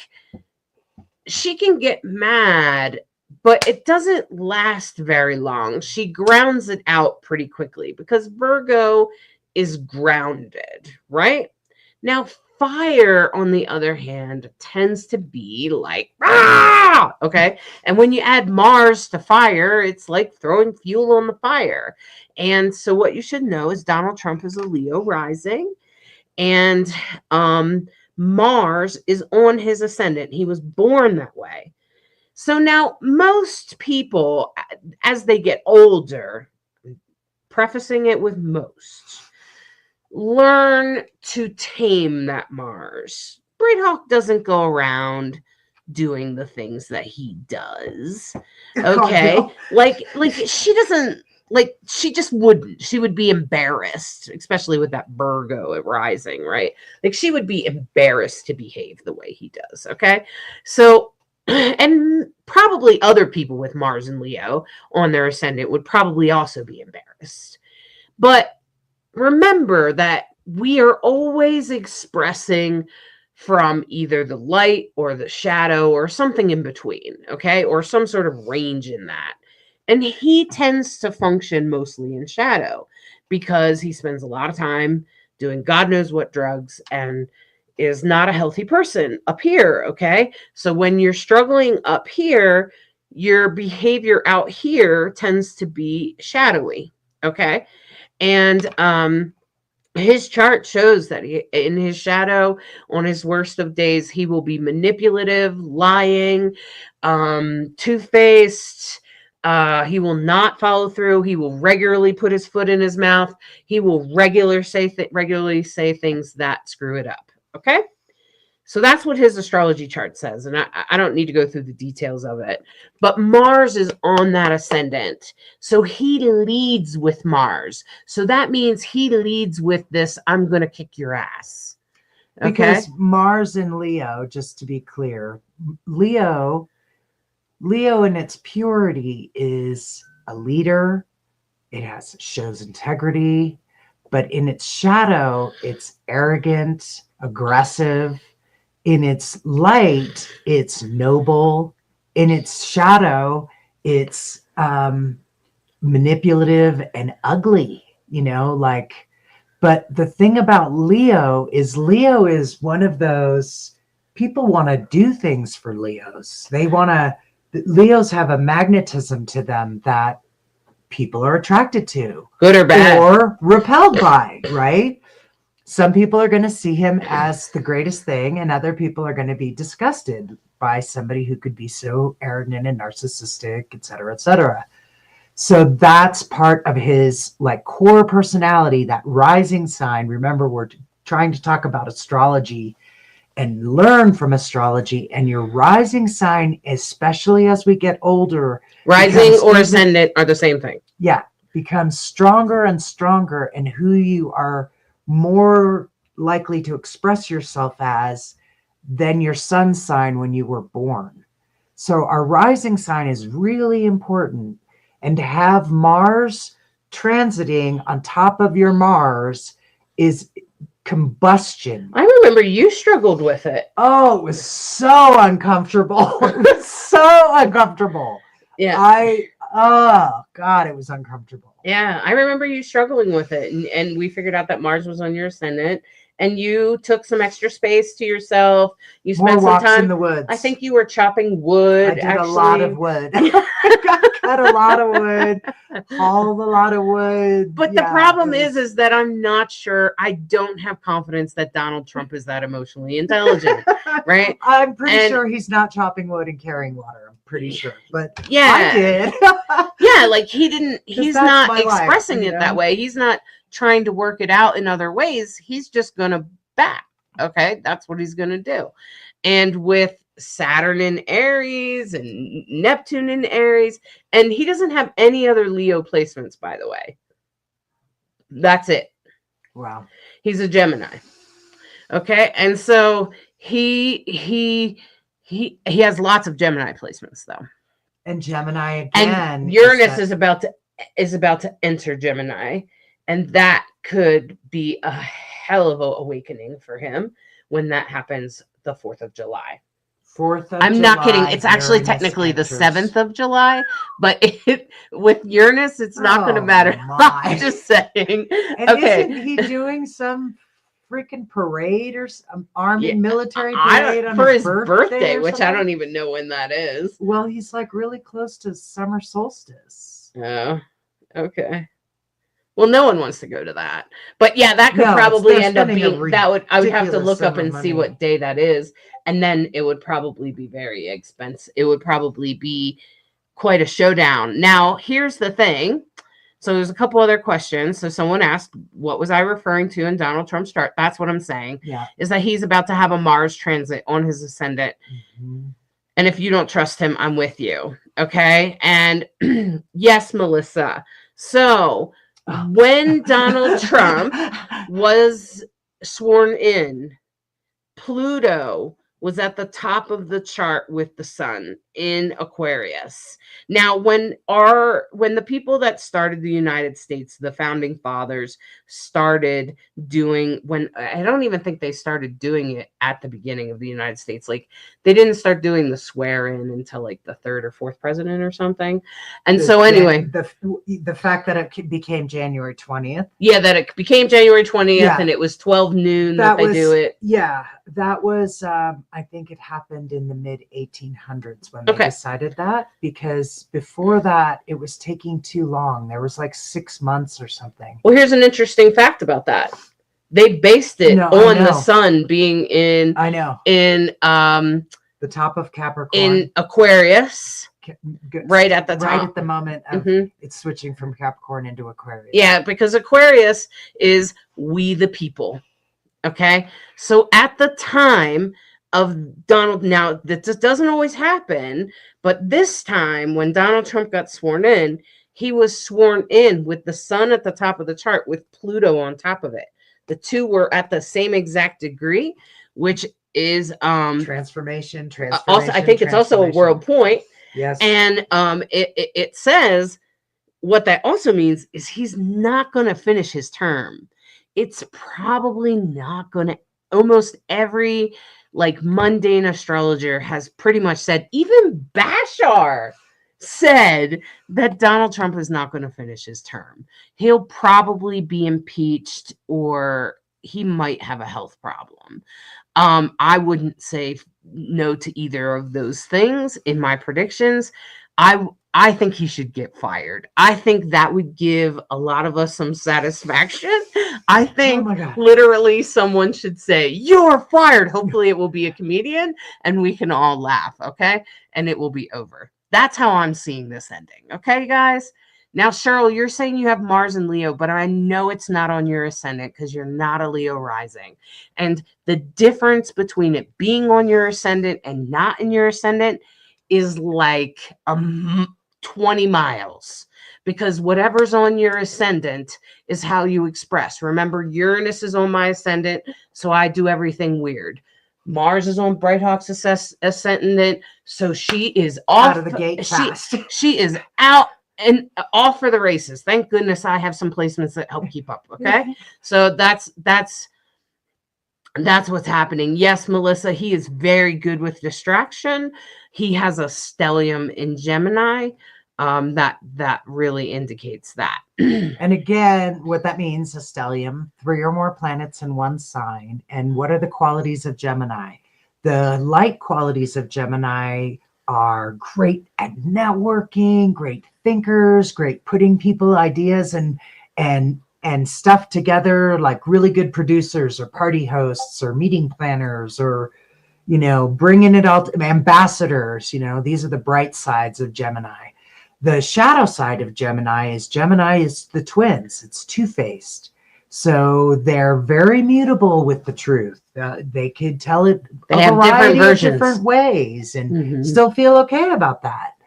she can get mad, but it doesn't last very long. She grounds it out pretty quickly because Virgo is grounded, right? Now, fire, on the other hand, tends to be like, ah! Okay? And when you add Mars to fire, it's like throwing fuel on the fire. And so what you should know is Donald Trump is a Leo rising, and Mars is on his ascendant. He was born that way. So now most people, as they get older, prefacing it with most, learn to tame that Mars. Bright Hawk doesn't go around doing the things that he does. Okay. Like she doesn't, like, she just wouldn't. She would be embarrassed, especially with that Virgo rising, right? Like, she would be embarrassed to behave the way he does. Okay. So, and probably other people with Mars and Leo on their ascendant would probably also be embarrassed. But remember that we are always expressing from either the light or the shadow or something in between, okay? Or some sort of range in that. And he tends to function mostly in shadow because he spends a lot of time doing God knows what drugs and is not a healthy person up here, okay? So when you're struggling up here, your behavior out here tends to be shadowy, okay? And his chart shows that in his shadow, on his worst of days, he will be manipulative, lying, two-faced. He will not follow through. He will regularly put his foot in his mouth. He will regularly say things that screw it up. Okay? So that's what his astrology chart says. And I don't need to go through the details of it. But Mars is on that ascendant. So he leads with Mars. So that means he leads with this, I'm going to kick your ass. Okay? Because Mars in Leo, just to be clear, Leo in its purity is a leader. It shows integrity. But in its shadow, it's arrogant, aggressive. In its light, it's noble. In its shadow, it's manipulative and ugly, but the thing about Leo is one of those people want to do things for Leos. Leos have a magnetism to them that people are attracted to. Good or bad. Or repelled by, right? Some people are going to see him as the greatest thing, and other people are going to be disgusted by somebody who could be so arrogant and narcissistic, et cetera, et cetera. So that's part of his core personality, that rising sign. Remember, we're trying to talk about astrology and learn from astrology, and your rising sign, especially as we get older. Rising or ascendant are the same thing. Yeah, becomes stronger and stronger in who you are more likely to express yourself as than your sun sign when you were born. So our rising sign is really important. And to have Mars transiting on top of your Mars is combustion. I remember you struggled with it. Oh, it was so uncomfortable. It was so uncomfortable. Yeah. Oh God, it was uncomfortable. Yeah, I remember you struggling with it, and we figured out that Mars was on your ascendant, and you took some extra space to yourself. You More spent some walks time. in the woods. I think you were chopping wood. I did a lot of wood. I cut a lot of wood, hauled a lot of wood. But the problem is that I'm not sure. I don't have confidence that Donald Trump is that emotionally intelligent, right? I'm pretty And- sure he's not chopping wood and carrying water. I'm pretty sure, but Yeah. I did. Yeah, like he's that's not my life, expressing you it know? that way. He's not trying to work it out in other ways. He's just gonna back. Okay, that's what he's gonna do. And with Saturn in Aries and Neptune in Aries, and he doesn't have any other Leo placements, by the way. That's it. Wow. He's a Gemini. Okay, and so he has lots of Gemini placements though. And Gemini And again. Uranus is about to enter Gemini, and that could be a hell of a awakening for him when that happens the 4th of July. 4th of I'm not kidding. July, It's actually Uranus technically the enters. 7th of July, but with Uranus, it's not going to Oh, matter. my. I'm just saying. And Okay. isn't he doing some freaking parade or some army Yeah, military I parade don't, on for his birthday, birthday, or which I something? don't even know when that is. Well, he's like really close to summer solstice. Oh, okay. Well, no one wants to go to that, but yeah, that could No, probably they're end up spending a being that would I would have to ridiculous look up sum of and see money. what day that is, and then it would probably be very expensive. It would probably be quite a showdown. Now, here's the thing. So there's a couple other questions. So someone asked, what was I referring to in Donald Trump's chart? That's what I'm saying. Yeah. Is that he's about to have a Mars transit on his ascendant. Mhm. And if you don't trust him, I'm with you. Okay. And yes, Melissa. So when Donald Trump was sworn in, Pluto was at the top of the chart with the sun in Aquarius. Now, when the people that started the United States, the founding fathers, started doing, when I don't even think they started doing it at the beginning of the United States. Like they didn't start doing the swear in until like the 3rd or 4th president or something. And so anyway, the fact that it became January 20th. yeah, that it became January 20th Yeah. and it was 12 noon that they do it. Yeah, that was, I think it happened in the mid 1800s when they Okay. decided that, because before that, it was taking too long. There was like 6 months or something. Well, here's an interesting fact about that. They based it No, I on the know. sun being in I know. The top of Capricorn. in Aquarius, right at the Right top. at the moment of Mhm. it's switching from Capricorn into Aquarius. Yeah, because Aquarius is we the people. Okay. So at the time of Donald, now that just doesn't always happen, but this time when Donald Trump got sworn in, he was sworn in with the sun at the top of the chart with Pluto on top of it. The two were at the same exact degree, which is Transformation. also I think it's also a world point. Yes. And it says what that also means is he's not going to finish his term. It's probably not going to. Almost every like mundane astrologer has pretty much said, even Bashar said that Donald Trump is not going to finish his term. He'll probably be impeached or he might have a health problem. I wouldn't say no to either of those things in my predictions. I think he should get fired. I think that would give a lot of us some satisfaction. I think Oh my God. literally someone should say, "You're fired." Hopefully it will be a comedian and we can all laugh, okay? And it will be over. That's how I'm seeing this ending. Okay, guys? Now, Cheryl, you're saying you have Mars and Leo, but I know it's not on your ascendant because you're not a Leo rising. And the difference between it being on your ascendant and not in your ascendant is like 20 miles, because whatever's on your ascendant is how you express. Remember, Uranus is on my ascendant, so I do everything weird. Mars is on Brighthawk's ascendant, so she is off Out of the gate fast. She is out and off for the races. Thank goodness I have some placements that help keep up. Okay, so that's what's happening. Yes, Melissa, he is very good with distraction. He has a stellium in Gemini. that really indicates that. And again, what that means, a stellium, 3 or more planets in one sign. And what are the qualities of Gemini? The light qualities of Gemini are great at networking, great thinkers, great putting people ideas and stuff together, like really good producers or party hosts or meeting planners or, bringing it all to ambassadors. These are the bright sides of Gemini. The shadow side of Gemini is the twins. It's two-faced. So they're very mutable with the truth. They could tell it They have different versions, different ways, and still feel okay about that.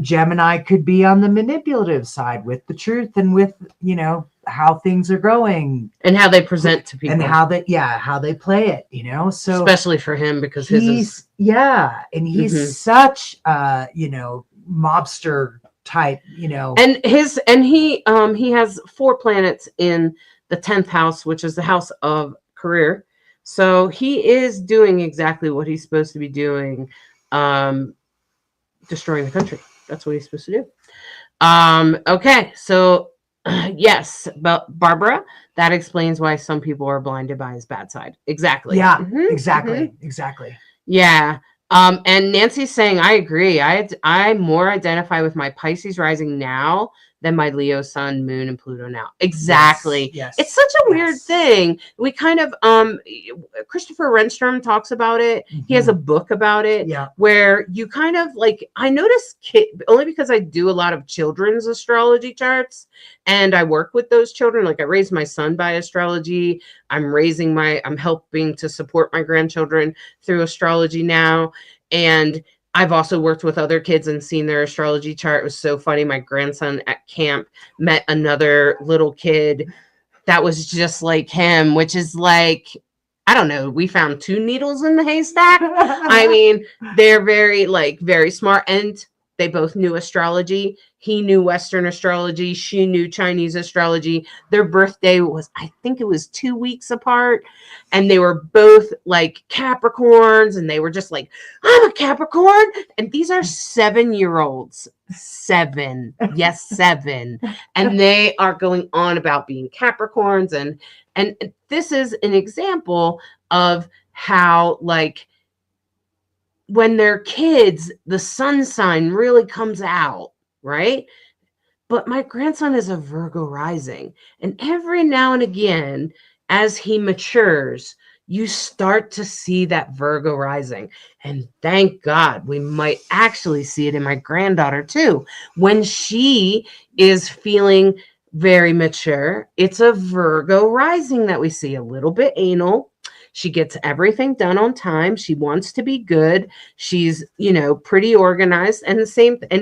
Gemini could be on the manipulative side with the truth and with, how things are going and how they present to people and how they play it, so especially for him because he's such mobster type, and he has 4 planets in the 10th house, which is the house of career. So he is doing exactly what he's supposed to be doing, destroying the country. That's what he's supposed to do. Okay, so yes, but Barbara, that explains why some people are blinded by his bad side. Exactly. Yeah, exactly. Yeah. And Nancy's saying, I agree. I more identify with my Pisces rising now than my Leo sun, moon, and Pluto now. Exactly. Yes. It's such a weird thing. We kind of, Christopher Renstrom talks about it. He has a book about it where you kind of like, I notice only because I do a lot of children's astrology charts and I work with those children. Like I raised my son by astrology. I'm helping to support my grandchildren through astrology now. And I've also worked with other kids and seen their astrology chart. It was so funny. My grandson at camp met another little kid that was just like him, which is like, I don't know. We found 2 needles in the haystack. I mean, they're very smart. And they both knew astrology. He knew Western astrology. She knew Chinese astrology. Their birthday was, I think it was 2 weeks apart. And they were both like Capricorns. And they were just like, I'm a Capricorn. And these are 7-year-olds. 7. Yes, 7. And they are going on about being Capricorns. And this is an example of how like, when they're kids, the sun sign really comes out, right? But my grandson is a Virgo rising. And every now and again, as he matures, you start to see that Virgo rising. And thank God, we might actually see it in my granddaughter too. When she is feeling very mature, it's a Virgo rising that we see, a little bit anal. She gets everything done on time. She wants to be good. She's, pretty organized and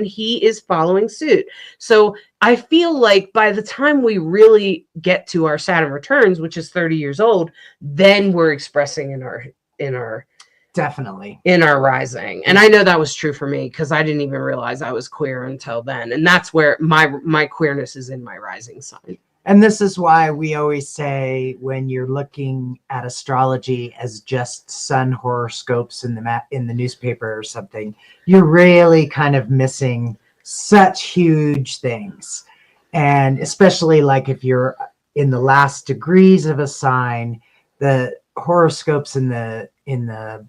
he is following suit. So I feel like by the time we really get to our Saturn returns, which is 30 years old, then we're expressing in our definitely in our rising. And I know that was true for me because I didn't even realize I was queer until then. And that's where my queerness is in my rising sign. And this is why we always say when you're looking at astrology as just sun horoscopes in the newspaper or something, you're really kind of missing such huge things. And especially like if you're in the last degrees of a sign, the horoscopes in the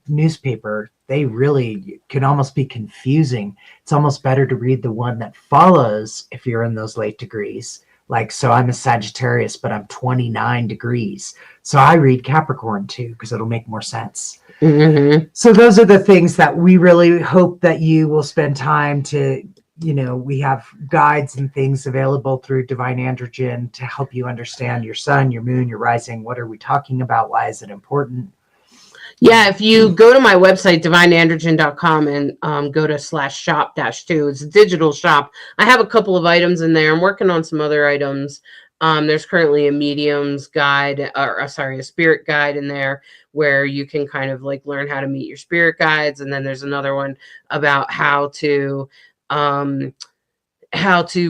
newspaper, they really can almost be confusing. It's almost better to read the one that follows if you're in those late degrees. Like, so I'm a Sagittarius, but I'm 29 degrees. So I read Capricorn too, because it'll make more sense. So those are the things that we really hope that you will spend time to, we have guides and things available through Divine Androgen to help you understand your sun, your moon, your rising. What are we talking about? Why is it important? Yeah, if you go to my website, divineandrogen.com, and go to /shop-2, it's a digital shop. I have a couple of items in there. I'm working on some other items. There's currently a medium's guide, a spirit guide in there where you can kind of like learn how to meet your spirit guides. And then there's another one about how to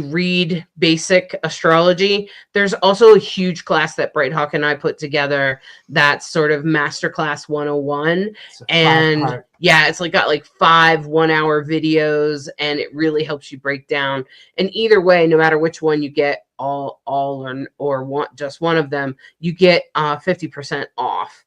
read basic astrology. There's also a huge class that Bright Hawk and I put together that's sort of Masterclass 101. And Yeah, it's like got like 5 1-hour videos, and it really helps you break down. And either way, no matter which one you get, all or want just one of them, you get 50% off,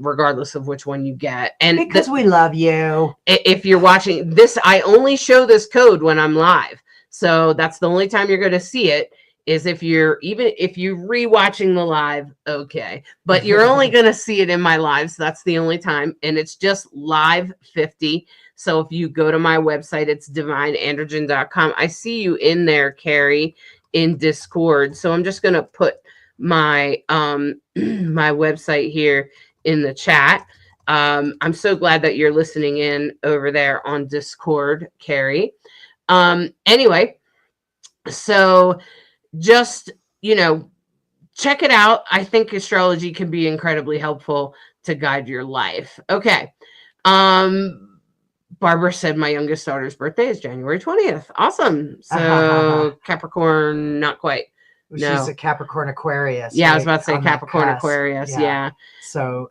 regardless of which one you get. And because we love you. If you're watching this, I only show this code when I'm live, so that's the only time you're going to see it. Is if you're rewatching the live, okay, but you're only going to see it in my lives. That's the only time, and it's just live 50. So if you go to my website, it's divineandrogen.com. I see you in there, Carrie, in Discord. So I'm just going to put my my website here in the chat. I'm so glad that you're listening in over there on Discord, Carrie. Anyway, so just, check it out. I think astrology can be incredibly helpful to guide your life. Okay. Barbara said my youngest daughter's birthday is January 20th. Awesome. So Capricorn, not quite. No. She's a Capricorn Aquarius. Yeah, right? I was about to say Capricorn Aquarius. Yeah. So,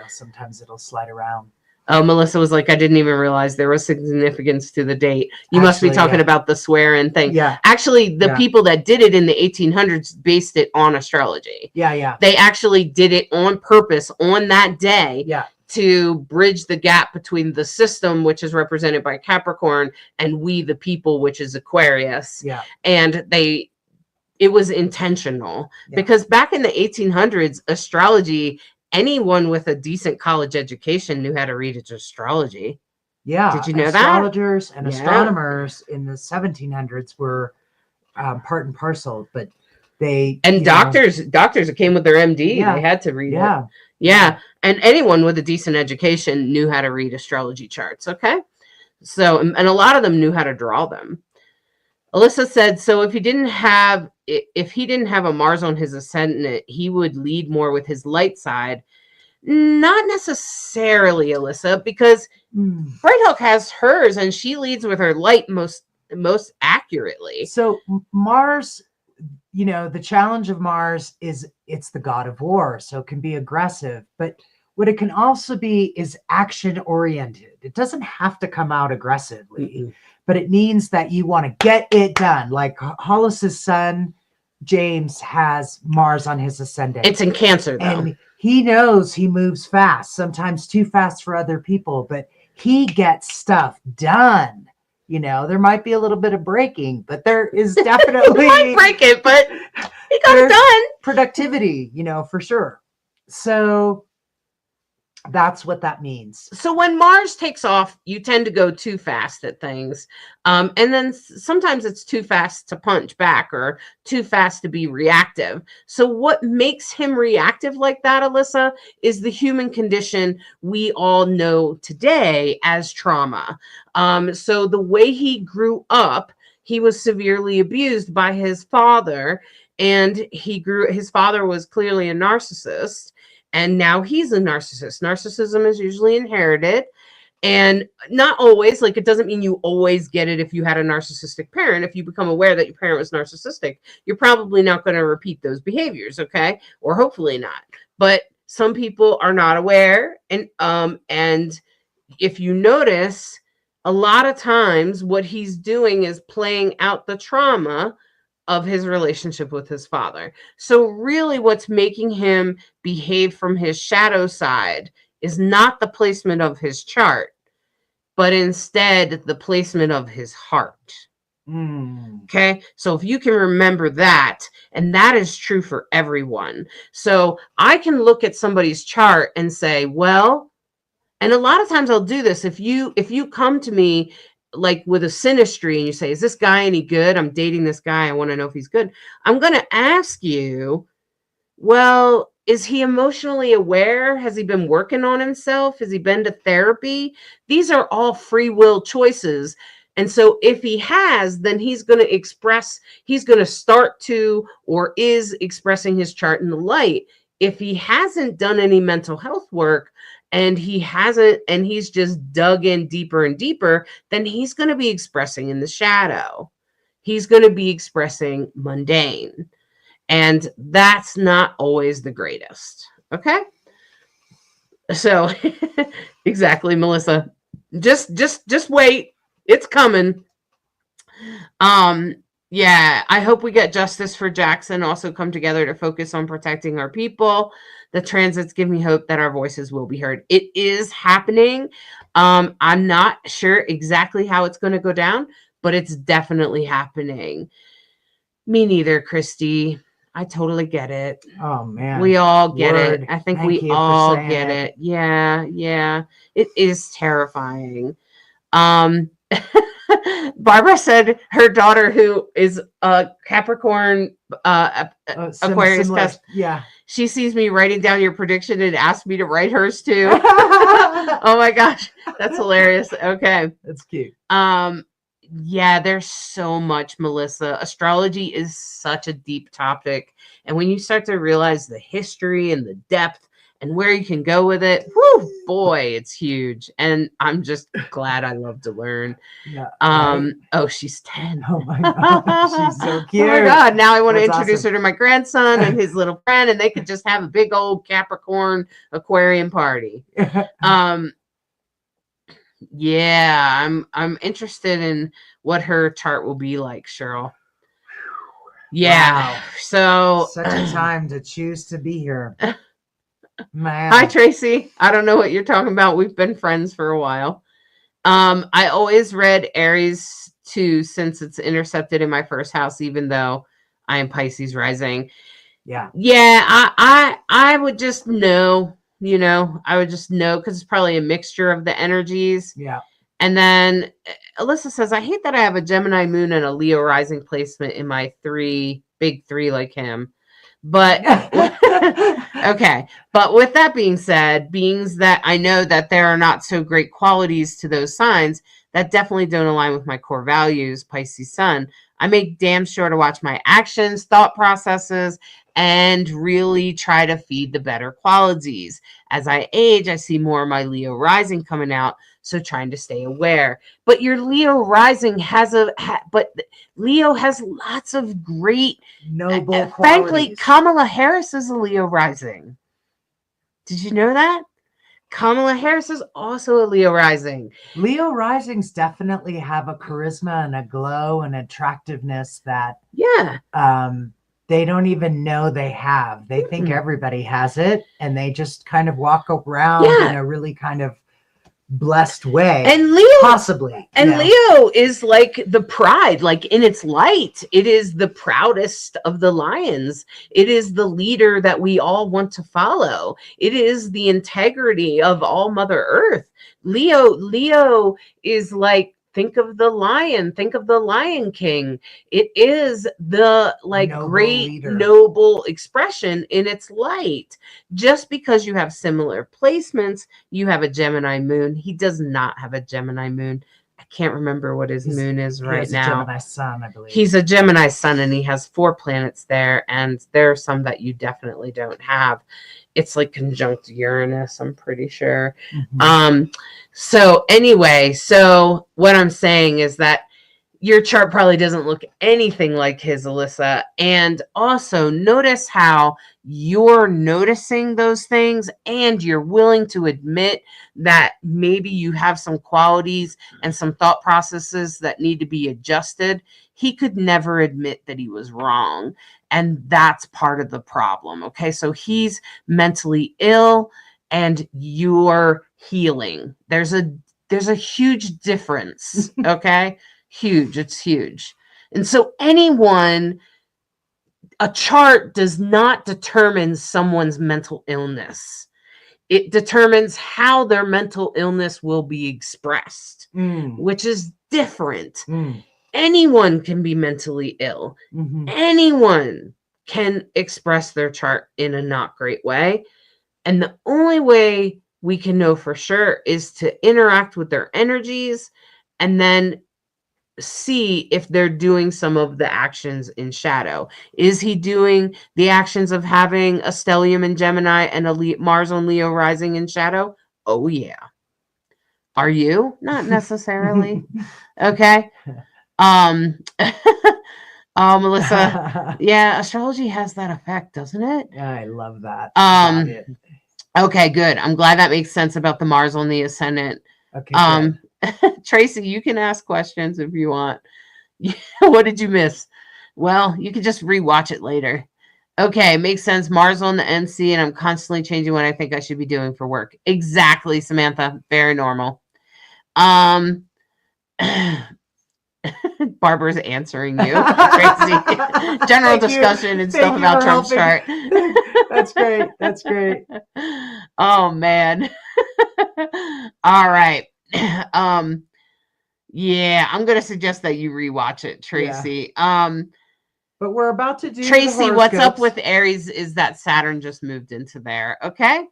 sometimes it'll slide around. Oh, Melissa was like, I didn't even realize there was significance to the date. You must be talking about the swear-in thing. Yeah. Actually, the people that did it in the 1800s based it on astrology. Yeah. They actually did it on purpose on that day. Yeah. To bridge the gap between the system, which is represented by Capricorn, and we, the people, which is Aquarius. Yeah. And it was intentional because back in the 1800s, astrology, anyone with a decent college education knew how to read its astrology. Yeah. Did you know Astrologers and astronomers in the 1700s were part and parcel, but doctors that came with their MD, they had to read it. Yeah. And anyone with a decent education knew how to read astrology charts. Okay. So, and a lot of them knew how to draw them. Alyssa said, so if he didn't have a Mars on his ascendant, he would lead more with his light side. Not necessarily, Alyssa, because Bright Hawk has hers and she leads with her light most accurately. So Mars, the challenge of Mars is it's the god of war, so it can be aggressive, but what it can also be is action oriented. It doesn't have to come out aggressively, but it means that you want to get it done. Like Hollis's son, James, has Mars on his ascendant. It's in Cancer, though. And he knows he moves fast, sometimes too fast for other people, but he gets stuff done. There might be a little bit of breaking, but there is definitely you might break it, but he got it done. Productivity, for sure. So that's what that means. So when Mars takes off, you tend to go too fast at things. And then sometimes it's too fast to punch back or too fast to be reactive. So what makes him reactive like that, Alyssa, is the human condition we all know today as trauma. So the way he grew up, he was severely abused by his father, and his father was clearly a narcissist. And now he's a narcissist. Narcissism is usually inherited, and not always. Like, it doesn't mean you always get it if you had a narcissistic parent. If you become aware that your parent was narcissistic, you're probably not going to repeat those behaviors, okay? Or hopefully not. But some people are not aware, and if you notice, a lot of times what he's doing is playing out the trauma of his relationship with his father. So really what's making him behave from his shadow side is not the placement of his chart, but instead the placement of his heart. Okay. So if you can remember that, and that is true for everyone. So I can look at somebody's chart and say, well, and a lot of times I'll do this. If you come to me like with a synastry and you say, is this guy any good? I'm dating this guy. I want to know if he's good. I'm going to ask you, well, is he emotionally aware? Has he been working on himself? Has he been to therapy? These are all free will choices. And so if he has, then he's going to start to or is expressing his chart in the light. If he hasn't done any mental health work, and he's just dug in deeper and deeper, then he's going to be expressing in the shadow. He's going to be expressing mundane. And that's not always the greatest. Okay. So Exactly, Melissa. Just wait. It's coming. Yeah, I hope we get justice for Jackson, also come together to focus on protecting our people. The transits give me hope that our voices will be heard. It is happening. I'm not sure exactly how it's going to go down, but it's definitely happening. Me neither, Christy. I totally get it. Oh man. We all get Word. it. I think Thank we you for all saying get it. it. Yeah. It is terrifying. Barbara said her daughter, who is a Capricorn Aquarius, Similar. Yeah. she sees me writing down your prediction and asked me to write hers too. Oh my gosh, that's hilarious. Okay. That's cute. Yeah, there's so much, Melissa. Astrology is such a deep topic. And when you start to realize the history and the depth and where you can go with it, whoo, boy, it's huge. And I'm just glad I love to learn. Yeah. Right? Oh, she's 10. Oh my God. She's so cute. Oh my God. Now I want to That's introduce awesome. her to my grandson and his little friend, and they could just have a big old Capricorn aquarium party. Yeah, I'm interested in what her chart will be like, Cheryl. Yeah. Wow. So Such a time to choose to be here. Man. Hi, Tracy. I don't know what you're talking about. We've been friends for a while. I always read Aries too, since it's intercepted in my first house, even though I am Pisces rising. Yeah. Yeah, I would just know, I would just know because it's probably a mixture of the energies. Yeah. And then Alyssa says, I hate that I have a Gemini moon and a Leo rising placement in my big three like him. But okay. But with that being said, beings that I know that there are not so great qualities to those signs that definitely don't align with my core values, Pisces sun, I make damn sure to watch my actions, thought processes, and really try to feed the better qualities. As I age, I see more of my Leo rising coming out, so trying to stay aware. But your Leo rising but Leo has lots of great noble qualities. Frankly, Kamala Harris is a Leo rising. Did you know that? Kamala Harris is also a Leo rising. Leo risings definitely have a charisma and a glow and attractiveness that they don't even know they have. They think everybody has it, and they just kind of walk around in a really kind of blessed way. And Leo possibly. And Leo is like the pride, like in its light. It is the proudest of the lions. It is the leader that we all want to follow. It is the integrity of all Mother Earth. Leo is like, think of the lion, think of the Lion King. It is the noble expression in its light. Just because you have similar placements, you have a Gemini moon. He does not have a Gemini moon. I can't remember what his moon is right now. He's a Gemini sun, I believe. He's a Gemini sun, and he has 4 planets there, and there are some that you definitely don't have. It's like conjunct Uranus, I'm pretty sure. So anyway, so what I'm saying is that your chart probably doesn't look anything like his, Alyssa. And also notice how you're noticing those things and you're willing to admit that maybe you have some qualities and some thought processes that need to be adjusted. He could never admit that he was wrong. And that's part of the problem. Okay. So he's mentally ill and you're healing. There's a huge difference. Okay. Huge. It's huge. And so a chart does not determine someone's mental illness. It determines how their mental illness will be expressed, which is different. Anyone can be mentally ill. Anyone can express their chart in a not great way. And the only way we can know for sure is to interact with their energies and then see if they're doing some of the actions in shadow. Is he doing the actions of having a stellium in Gemini and a Mars on Leo rising in shadow? Oh yeah. Are you? Not necessarily. Okay. Melissa. Yeah, astrology has that effect, doesn't it? I love that. Okay, good. I'm glad that makes sense about the Mars on the ascendant. Okay. Good. Tracy, you can ask questions if you want. What did you miss? Well, you can just rewatch it later. Okay, makes sense. Mars on the NC, and I'm constantly changing what I think I should be doing for work. Exactly, Samantha. Very normal. Barbara's answering you, Tracy. General discussion and stuff about Trump's chart. That's great. That's great. Oh man. All right. Yeah, I'm gonna suggest that you rewatch it, Tracy. But we're about to do Tracy, what's up with Aries is that Saturn just moved into there. Okay.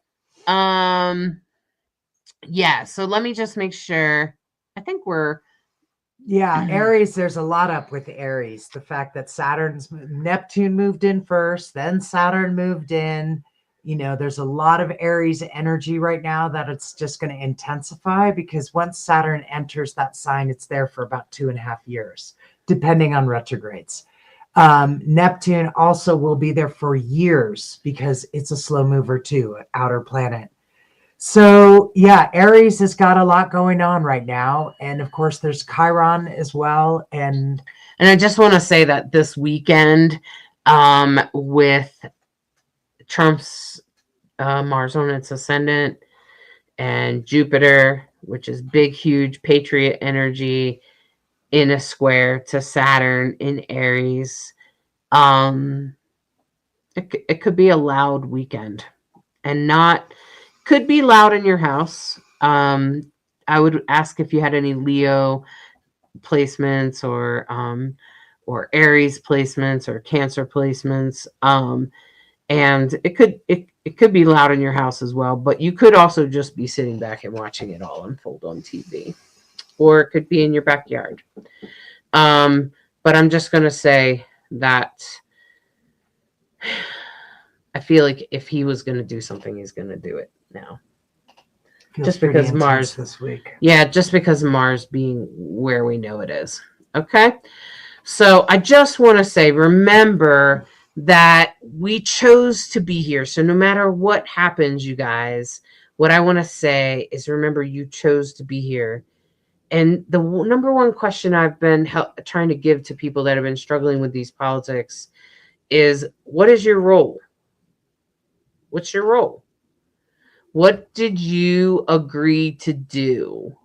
Yeah, so let me just make sure. I think we're Aries, there's a lot up with Aries. The fact that Neptune moved in first, then Saturn moved in. You know, there's a lot of Aries energy right now that it's just going to intensify, because once Saturn enters that sign, it's there for about 2.5 years, depending on retrogrades. Neptune also will be there for years because it's a slow mover too, outer planet. So yeah, Aries has got a lot going on right now. And of course there's Chiron as well. And I just want to say that this weekend, with Trump's Mars on its ascendant and Jupiter, which is big, huge patriot energy, in a square to Saturn in Aries, it could be a loud weekend, and could be loud in your house. I would ask if you had any Leo placements or Aries placements or Cancer placements. And it could be loud in your house as well, but you could also just be sitting back and watching it all unfold on TV, or it could be in your backyard. But I'm just going to say that I feel like if he was going to do something, he's going to do it now. Just because Mars this week. Yeah, just because Mars being where we know it is. Okay. So I just want to say, remember that we chose to be here. So no matter what happens, you guys, what I want to say is, remember, you chose to be here. And the number one question I've been trying to give to people that have been struggling with these politics is, what is your role? What's your role? What did you agree to do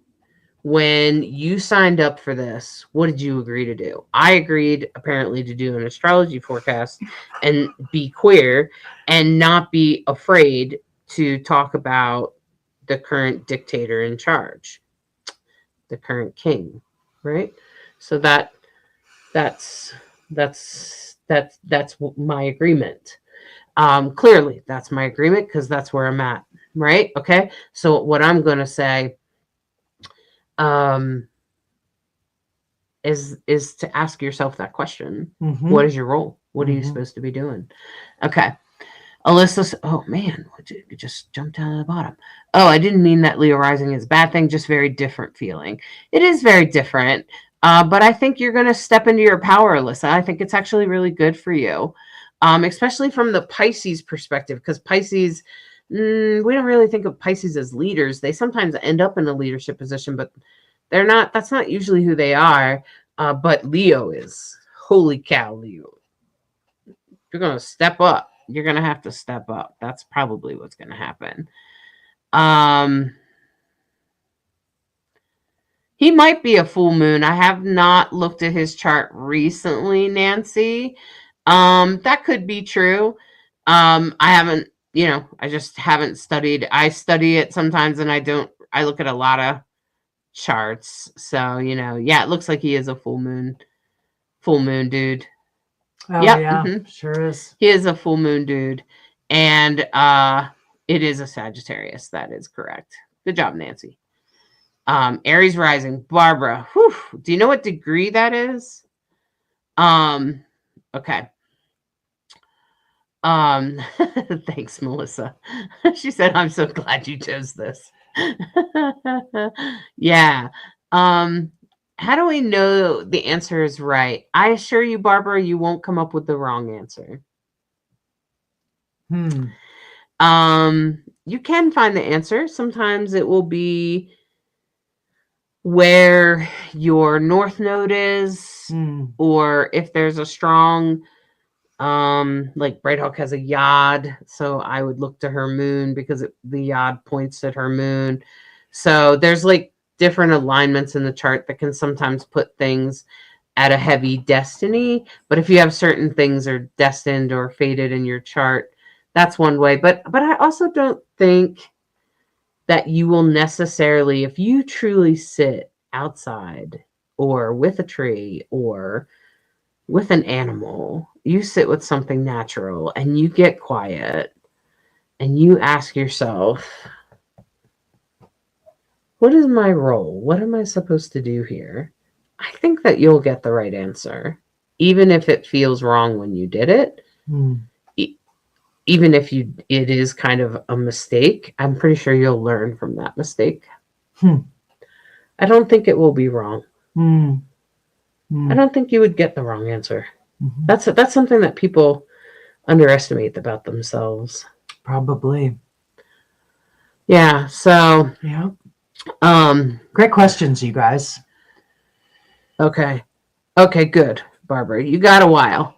when you signed up for this? What did you agree to do? I agreed, apparently, to do an astrology forecast and be queer and not be afraid to talk about the current dictator in charge, the current king, right? So that's my agreement. Clearly, that's my agreement, because that's where I'm at, right? Okay. So what I'm going to say is to ask yourself that question. Mm-hmm. What is your role? What are you supposed to be doing? Okay. Alyssa, oh man, it just jumped down to the bottom. Oh, I didn't mean that Leo rising is a bad thing, just very different feeling. It is very different. But I think you're going to step into your power, Alyssa. I think it's actually really good for you. Especially from the Pisces perspective, because Pisces, we don't really think of Pisces as leaders. They sometimes end up in a leadership position, but they're not. That's not usually who they are. But Leo is. Holy cow, Leo. You're going to step up. You're going to have to step up. That's probably what's going to happen. He might be a full moon. I have not looked at his chart recently, Nancy. That could be true. I haven't, I just haven't studied. I study it sometimes and I look at a lot of charts. So, it looks like he is a full moon dude. Oh, yep, yeah, sure is. He is a full moon dude. And it is a Sagittarius. That is correct. Good job, Nancy. Aries rising. Barbara. Whew, do you know what degree that is? Okay. Thanks, Melissa. She said, I'm so glad you chose this. Yeah. How do we know the answer is right? I assure you, Barbara, you won't come up with the wrong answer. You can find the answer. Sometimes it will be where your north node is, or if there's a strong, like Bright Hawk has a yod, so I would look to her moon because the yod points at her moon. So there's like different alignments in the chart that can sometimes put things at a heavy destiny. But if you have certain things are destined or fated in your chart, that's one way. But I also don't think that you will necessarily, if you truly sit outside or with a tree or with an animal, you sit with something natural and you get quiet and you ask yourself, what is my role? What am I supposed to do here? I think that you'll get the right answer, even if it feels wrong when you did it. Even if it is kind of a mistake, I'm pretty sure you'll learn from that mistake. I don't think it will be wrong. I don't think you would get the wrong answer. That's something that people underestimate about themselves. Probably. Yeah. So. Yeah. Great questions, you guys. Okay. Okay. Good, Barbara. You got a while.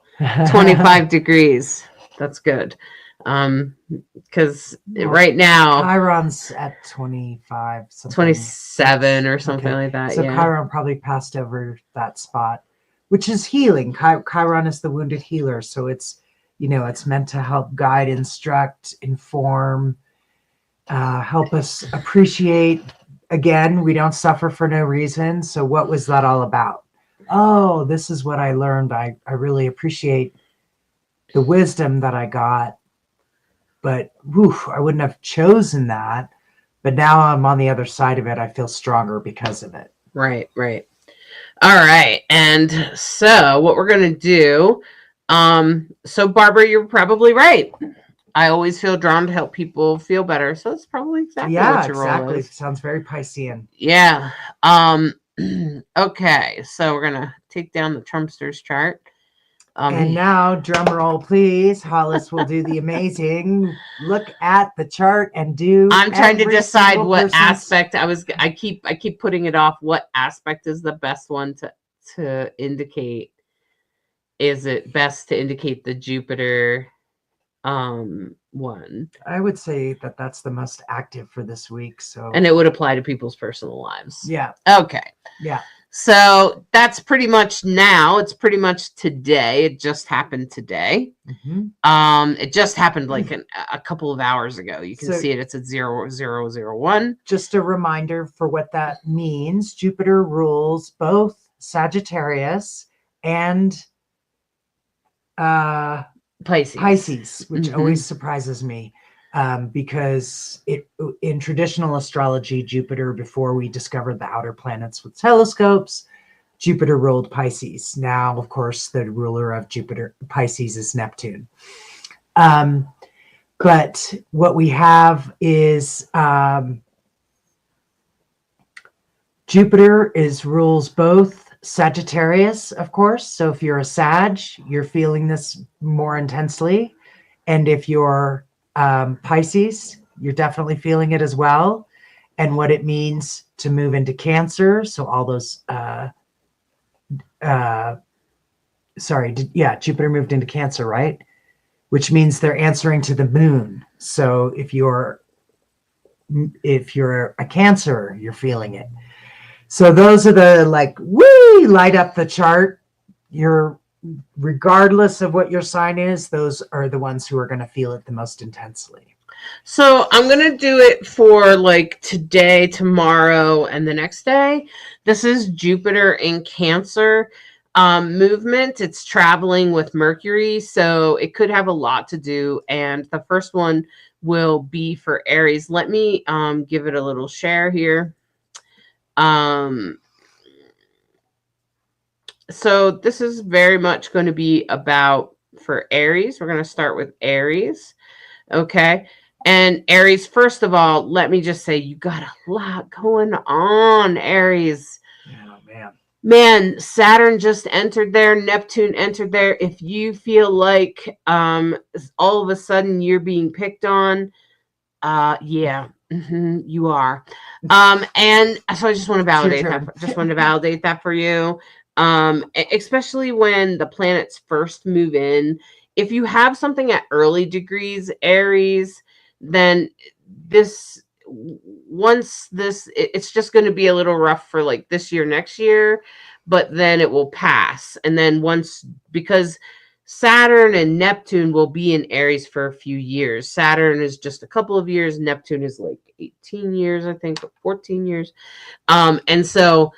25 degrees. That's good. Because right now Chiron's at 25, 27 or something like that. So yeah. Chiron probably passed over that spot, which is healing. Chiron is the wounded healer, so it's it's meant to help guide, instruct, inform, help us appreciate. Again, we don't suffer for no reason. So what was that all about? Oh, this is what I learned. I really appreciate the wisdom that I got. But I wouldn't have chosen that. But now I'm on the other side of it. I feel stronger because of it. Right. All right. And so what we're going to do, so Barbara, you're probably right. I always feel drawn to help people feel better. So that's probably exactly what your role is. Sounds very Piscean. Yeah. Okay. So we're going to take down the Trumpster's chart. And now, drum roll, please. Hollis will do the amazing look at the chart and do. I'm trying to decide what aspect I keep putting it off. What aspect is the best one to indicate? Is it best to indicate the Jupiter one? I would say that that's the most active for this week. So, and it would apply to people's personal lives. Yeah. Okay. Yeah. So that's pretty much now. It's pretty much today. It just happened today. It just happened like a couple of hours ago. You can see it. It's at 0001. Just a reminder for what that means. Jupiter rules both Sagittarius and Pisces, which always surprises me. Because in traditional astrology, Jupiter, before we discovered the outer planets with telescopes, Jupiter ruled Pisces. Now, of course, the ruler of Pisces is Neptune. But what we have is Jupiter rules both Sagittarius, of course. So if you're a Sag, you're feeling this more intensely. And if you're Pisces, you're definitely feeling it as well, and what it means to move into Cancer. So all those Jupiter moved into Cancer, right? Which means they're answering to the moon. So if you're a Cancer, you're feeling it. So those are the light up the chart. Regardless of what your sign is, those are the ones who are going to feel it the most intensely. So I'm going to do it for today, tomorrow, and the next day. This is Jupiter in Cancer movement. It's traveling with Mercury, so it could have a lot to do. And the first one will be for Aries. Let me give it a little share here. So this is very much going to be about for Aries. We're going to start with Aries. Okay. And Aries, first of all, let me just say you got a lot going on, Aries. Oh, man. Man, Saturn just entered there, Neptune entered there. If you feel like all of a sudden you're being picked on, yeah, you are. And so I just want to validate that. Just wanted to validate that for you. Especially when the planets first move in. If you have something at early degrees, Aries, then this it's just going to be a little rough for like this year, next year, but then it will pass. And then because Saturn and Neptune will be in Aries for a few years. Saturn is just a couple of years. Neptune is like 18 years, I think, 14 years. And so,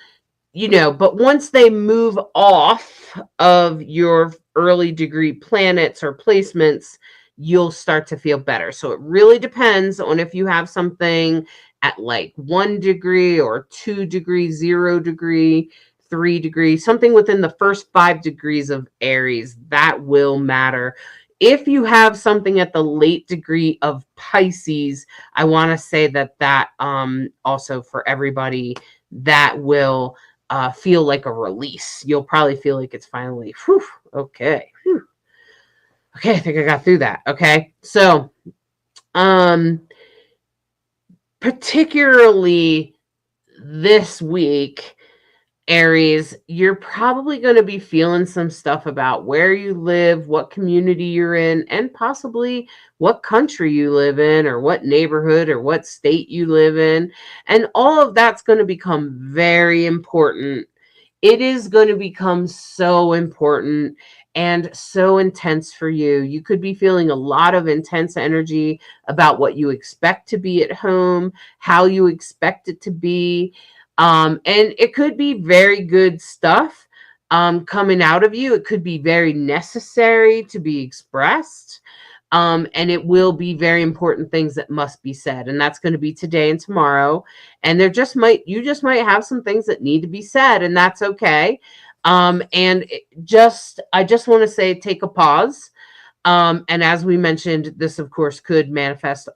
but once they move off of your early degree planets or placements, you'll start to feel better. So it really depends on if you have something at like 1 degree or 2 degrees, 0 degree, 3 degrees, something within the first 5 degrees of Aries, that will matter. If you have something at the late degree of Pisces, I want to say that also for everybody, that will feel like a release. You'll probably feel like it's finally, okay. Okay, I think I got through that. Okay. So, particularly this week, Aries, you're probably going to be feeling some stuff about where you live, what community you're in, and possibly what country you live in, or what neighborhood or what state you live in. And all of that's going to become very important. It is going to become so important and so intense for you. You could be feeling a lot of intense energy about what you expect to be at home, how you expect it to be. And it could be very good stuff coming out of you. It could be very necessary to be expressed. And it will be very important things that must be said. And that's going to be today and tomorrow. And you just might have some things that need to be said, and that's okay. And I just want to say, take a pause. And as we mentioned, this of course could manifest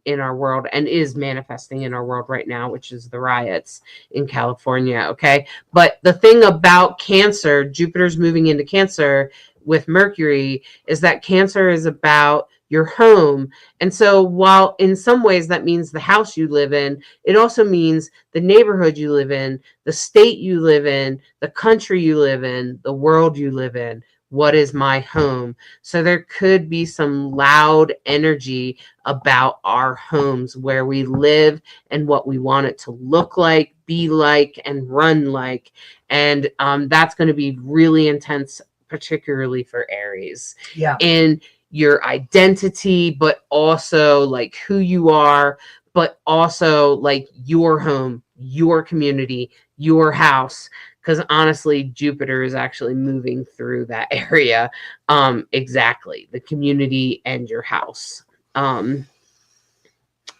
in our world and is manifesting in our world right now, which is the riots in California. Okay. But the thing about Cancer, Jupiter's moving into Cancer with Mercury, is that Cancer is about your home. And so while in some ways that means the house you live in, it also means the neighborhood you live in, the state you live in, the country you live in, the world you live in. What is my home? So there could be some loud energy about our homes, where we live and what we want it to look like, be like, and run like. And that's going to be really intense, particularly for Aries. Yeah. In your identity, but also like who you are, but also like your home, your community, your house. Because honestly, Jupiter is actually moving through that area. Exactly. The community and your house.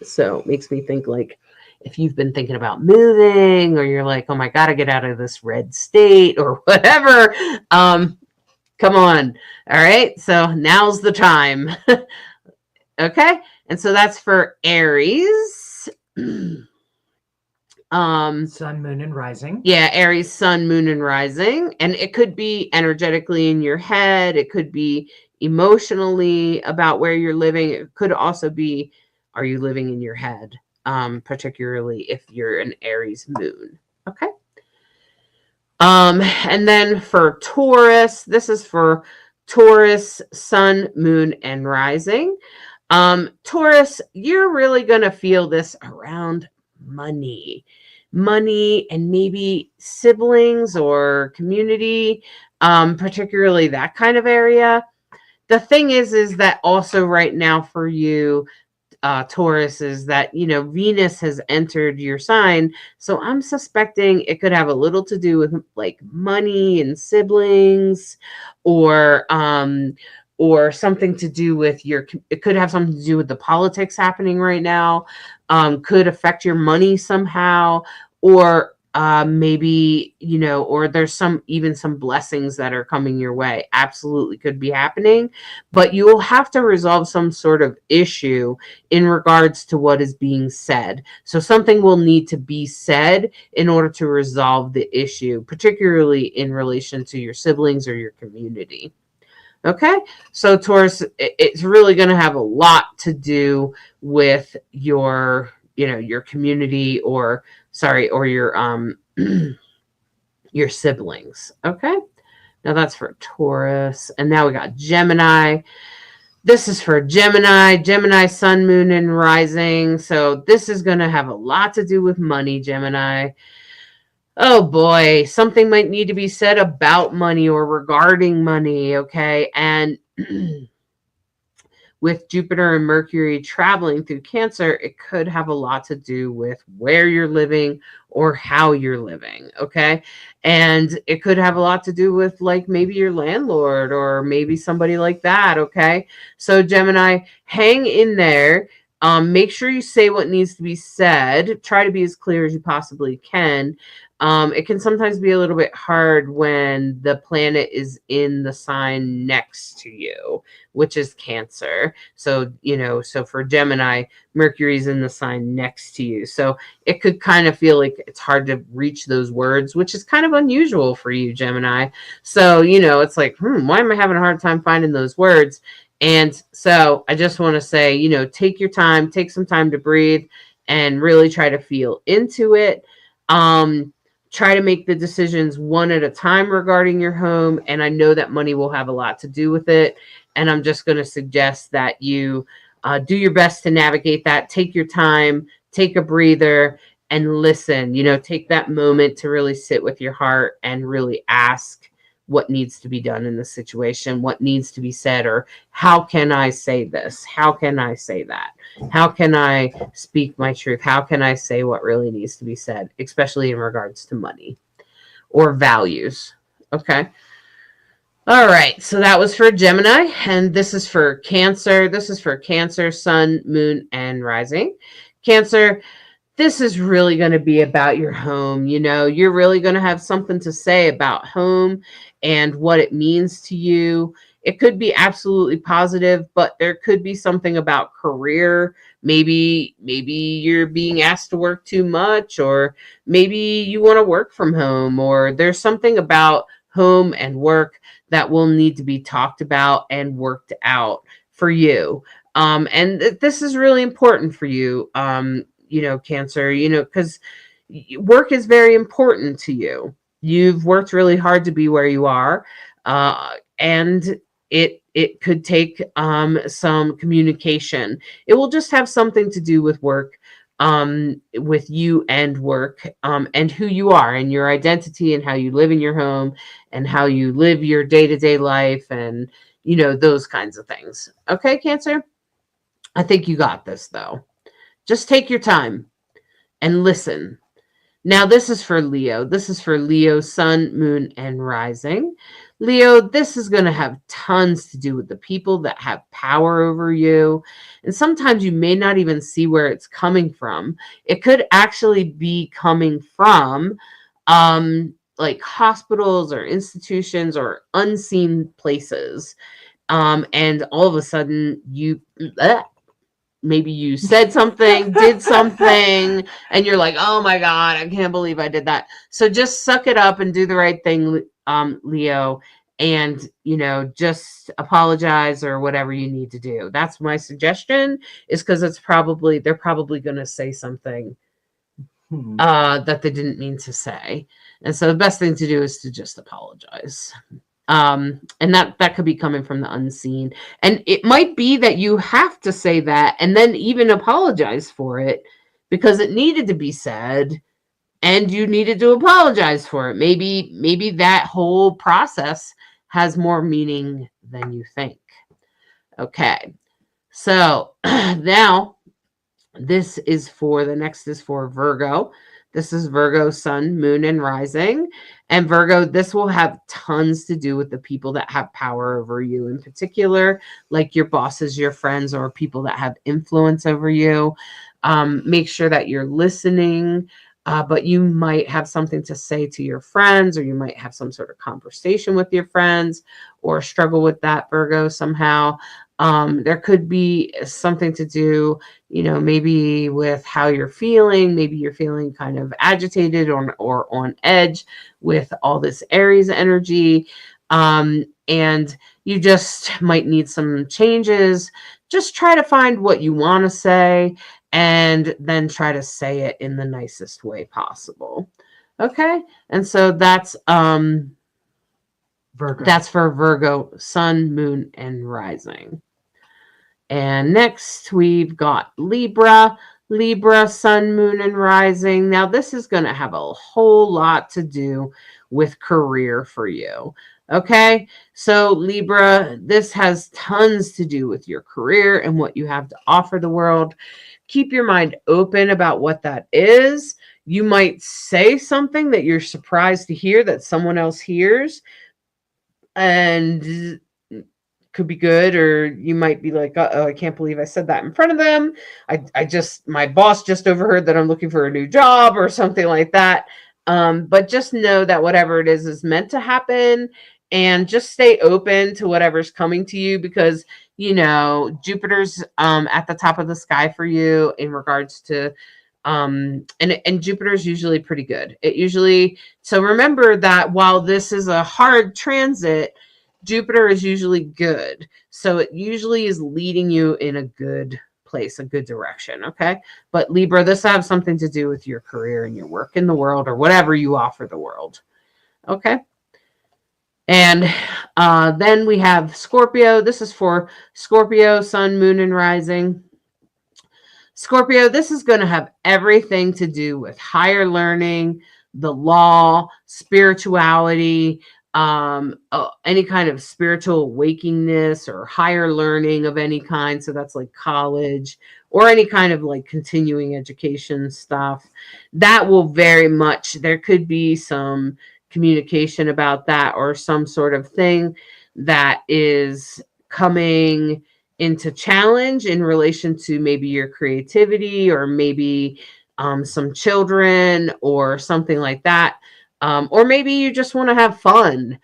So it makes me think, like, if you've been thinking about moving, or you're like, oh my God, I get out of this red state or whatever. Come on. All right. So now's the time. Okay. And so that's for Aries. Sun, moon, and rising. Yeah, Aries, sun, moon, and rising. And it could be energetically in your head. It could be emotionally about where you're living. It could also be, are you living in your head? Particularly if you're an Aries moon. Okay. And then for Taurus, this is for Taurus, sun, moon, and rising. Taurus, you're really going to feel this around money and maybe siblings or community, particularly that kind of area. The thing is that also right now for you, Taurus, is that, Venus has entered your sign. So I'm suspecting it could have a little to do with like money and siblings, or something to do with it could have something to do with the politics happening right now, could affect your money somehow, or maybe, or there's even some blessings that are coming your way. Absolutely could be happening, but you will have to resolve some sort of issue in regards to what is being said. So something will need to be said in order to resolve the issue, particularly in relation to your siblings or your community. Okay, so Taurus, it's really going to have a lot to do with your, your community, or your your siblings. Okay, now that's for Taurus, and now we got Gemini. This is for Gemini, Sun, Moon, and Rising. So this is going to have a lot to do with money, Gemini. Oh boy, something might need to be said about money or regarding money, okay? And with Jupiter and Mercury traveling through Cancer, it could have a lot to do with where you're living or how you're living, okay? And it could have a lot to do with, like, maybe your landlord or maybe somebody like that, okay? So Gemini, hang in there. Make sure you say what needs to be said. Try to be as clear as you possibly can. It can sometimes be a little bit hard when the planet is in the sign next to you, which is Cancer. So, so for Gemini, Mercury's in the sign next to you. So it could kind of feel like it's hard to reach those words, which is kind of unusual for you, Gemini. So, it's like, why am I having a hard time finding those words? And so I just want to say, take your time, take some time to breathe and really try to feel into it. Try to make the decisions one at a time regarding your home. And I know that money will have a lot to do with it. And I'm just going to suggest that you do your best to navigate that. Take your time, take a breather, and listen. Take that moment to really sit with your heart and really ask what needs to be done in the situation, what needs to be said, or how can I say this? How can I say that? How can I speak my truth? How can I say what really needs to be said, especially in regards to money or values? Okay. All right. So that was for Gemini, and this is for Cancer. This is for Cancer, Sun, Moon, and Rising. Cancer, this is really going to be about your home. You're really going to have something to say about home and what it means to you. It could be absolutely positive, but there could be something about career. Maybe you're being asked to work too much, or maybe you want to work from home, or there's something about home and work that will need to be talked about and worked out for you. And this is really important for you. Cancer, because work is very important to you. You've worked really hard to be where you are. And it could take some communication. It will just have something to do with work, with you and work, and who you are and your identity and how you live in your home and how you live your day-to-day life and, those kinds of things. Okay, Cancer? I think you got this, though. Just take your time and listen. Now, this is for Leo. This is for Leo, Sun, Moon, and Rising. Leo, this is going to have tons to do with the people that have power over you. And sometimes you may not even see where it's coming from. It could actually be coming from like hospitals or institutions or unseen places. And all of a sudden maybe you said something, did something, and you're like, oh my God, I can't believe I did that. So just suck it up and do the right thing, Leo, and, just apologize or whatever you need to do. That's my suggestion, is because they're probably going to say something that they didn't mean to say. And so the best thing to do is to just apologize. And that could be coming from the unseen, and it might be that you have to say that and then even apologize for it because it needed to be said and you needed to apologize for it. Maybe that whole process has more meaning than you think. Okay, so now this is for the next is for Virgo. This is Virgo, Sun, Moon, and Rising. And Virgo, this will have tons to do with the people that have power over you in particular, like your bosses, your friends, or people that have influence over you. Make sure that you're listening. but you might have something to say to your friends, or you might have some sort of conversation with your friends, or struggle with that, Virgo, somehow. There could be something to do, maybe with how you're feeling. Maybe you're feeling kind of agitated or on edge with all this Aries energy. And you just might need some changes. Just try to find what you want to say, and then try to say it in the nicest way possible. Okay? And so that's Virgo. that's for Virgo, sun, moon, and rising. And next we've got Libra. Libra, sun, moon, and rising. Now this is going to have a whole lot to do with career for you. Okay, so Libra, this has tons to do with your career and what you have to offer the world. Keep your mind open about what that is. You might say something that you're surprised to hear that someone else hears, and could be good, or you might be like, oh, I can't believe I said that in front of them. My boss just overheard that I'm looking for a new job or something like that. But just know that whatever it is meant to happen, and just stay open to whatever's coming to you, because Jupiter's at the top of the sky for you in regards to and Jupiter's usually pretty good. So remember that while this is a hard transit, Jupiter is usually good. So it usually is leading you in a good place, a good direction. Okay. But Libra, this has something to do with your career and your work in the world, or whatever you offer the world. Okay. And then we have Scorpio. This is for Scorpio, sun, moon, and rising. Scorpio, this is going to have everything to do with higher learning, the law, spirituality, any kind of spiritual awakeness or higher learning of any kind. So that's like college or any kind of like continuing education stuff. That will very much, there could be some communication about that, or some sort of thing that is coming into challenge in relation to maybe your creativity, or maybe some children or something like that. Or maybe you just want to have fun.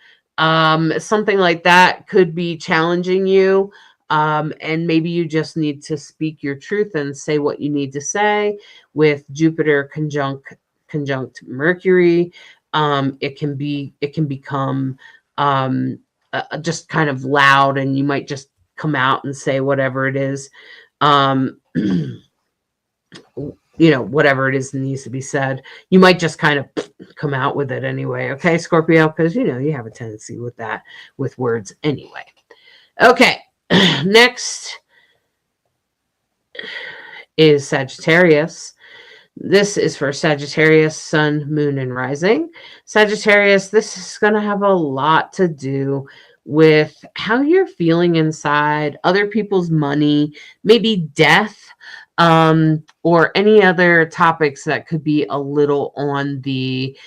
Something like that could be challenging you. And maybe you just need to speak your truth and say what you need to say. With Jupiter conjunct Mercury, it can become just kind of loud, and you might just come out and say whatever it is, whatever it is that needs to be said. You might just kind of come out with it anyway. Okay, Scorpio, because you have a tendency with that, with words anyway. Okay, next is Sagittarius. This is for Sagittarius, sun, moon, and rising. Sagittarius, this is going to have a lot to do with how you're feeling inside, other people's money, maybe death, or any other topics that could be a little on the